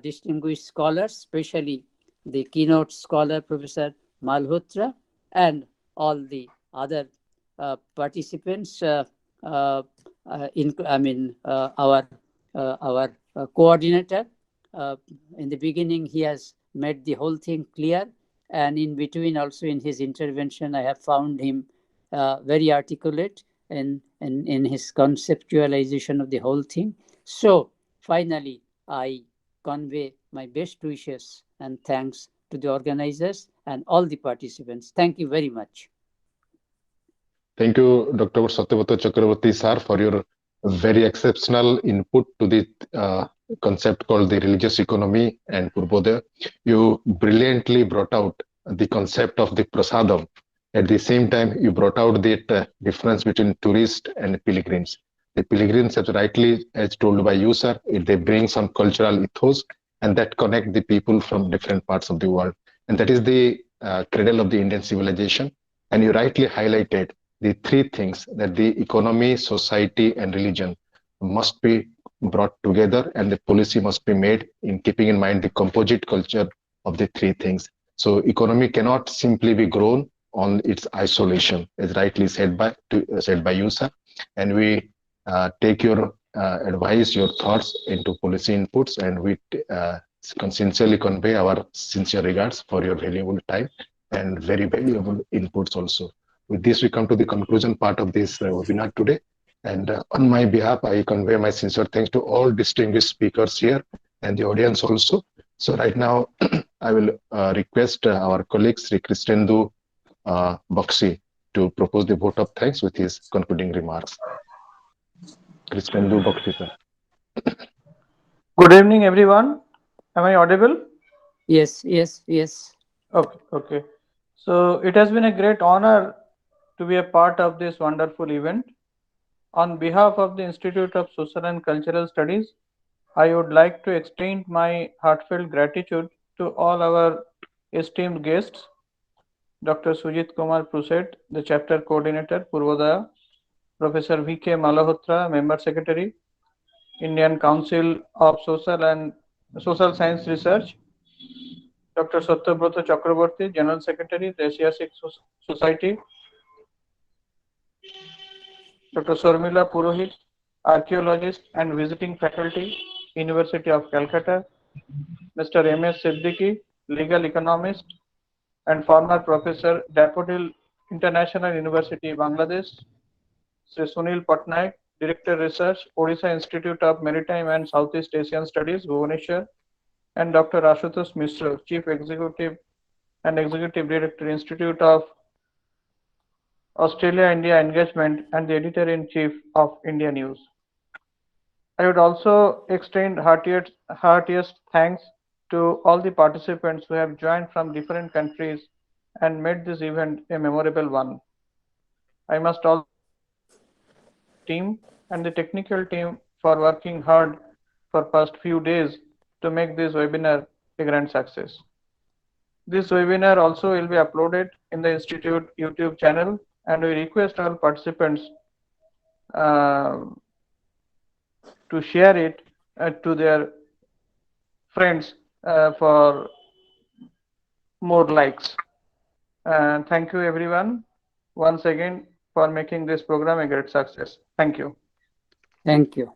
distinguished scholars, especially the keynote scholar, Professor Malhotra, and all the other participants. Our coordinator. Uh, in the beginning, he has made the whole thing clear, and in between, also in his intervention, I have found him very articulate in his conceptualization of the whole thing. So, finally, I convey my best wishes and thanks to the organizers and all the participants. Thank you very much. Thank you, Dr. Satyavrata Chakraborty, sir, for your very exceptional input to the concept called the religious economy and Purvodhaya. You brilliantly brought out the concept of the prasadam. At the same time, you brought out the difference between tourists and pilgrims. The pilgrims, as rightly as told by you, sir, they bring some cultural ethos and that connect the people from different parts of the world. And that is the cradle of the Indian civilization. And you rightly highlighted the three things that the economy, society, and religion must be brought together and the policy must be made in keeping in mind the composite culture of the three things. So economy cannot simply be grown on its isolation, as rightly said by you, sir. And we take your advice, your thoughts into policy inputs, and we sincerely convey our sincere regards for your valuable time and very valuable inputs also. With this, we come to the conclusion part of this webinar today. And on my behalf, I convey my sincere thanks to all distinguished speakers here and the audience also. So right now, I will request our colleague, Sri Kristendu Bakshi, to propose the vote of thanks with his concluding remarks. Kristendu Bakshi, sir. Good evening, everyone. Am I audible? Yes, yes, yes. Okay, okay. So it has been a great honor to be a part of this wonderful event. On behalf of the Institute of Social and Cultural Studies, I would like to extend my heartfelt gratitude to all our esteemed guests, Dr. Sujit Kumar Prused, the Chapter Coordinator, Purvodhaya, Professor V.K. Malhotra, Member Secretary, Indian Council of Social Science Research, Dr. Satyabrata Chakraborty, General Secretary, the Asiatic Society, Dr. Sormila Purohit, Archaeologist and Visiting Faculty, University of Calcutta, Mr. M.S. Siddiqui, Legal Economist and former Professor, Daffodil International University, Bangladesh, Sri Sunil Patnaik, Director Research, Odisha Institute of Maritime and Southeast Asian Studies, Bhubaneswar, and Dr. Ashutosh Mishra, Chief Executive and Executive Director, Institute of Australia-India Engagement and the Editor-in-Chief of India News. I would also extend heartiest thanks to all the participants who have joined from different countries and made this event a memorable one. I must also team and the technical team for working hard for past few days to make this webinar a grand success. This webinar also will be uploaded in the Institute YouTube channel, and we request all participants to share it to their friends for more likes. Thank you everyone once again for making this program a great success. Thank you. Thank you.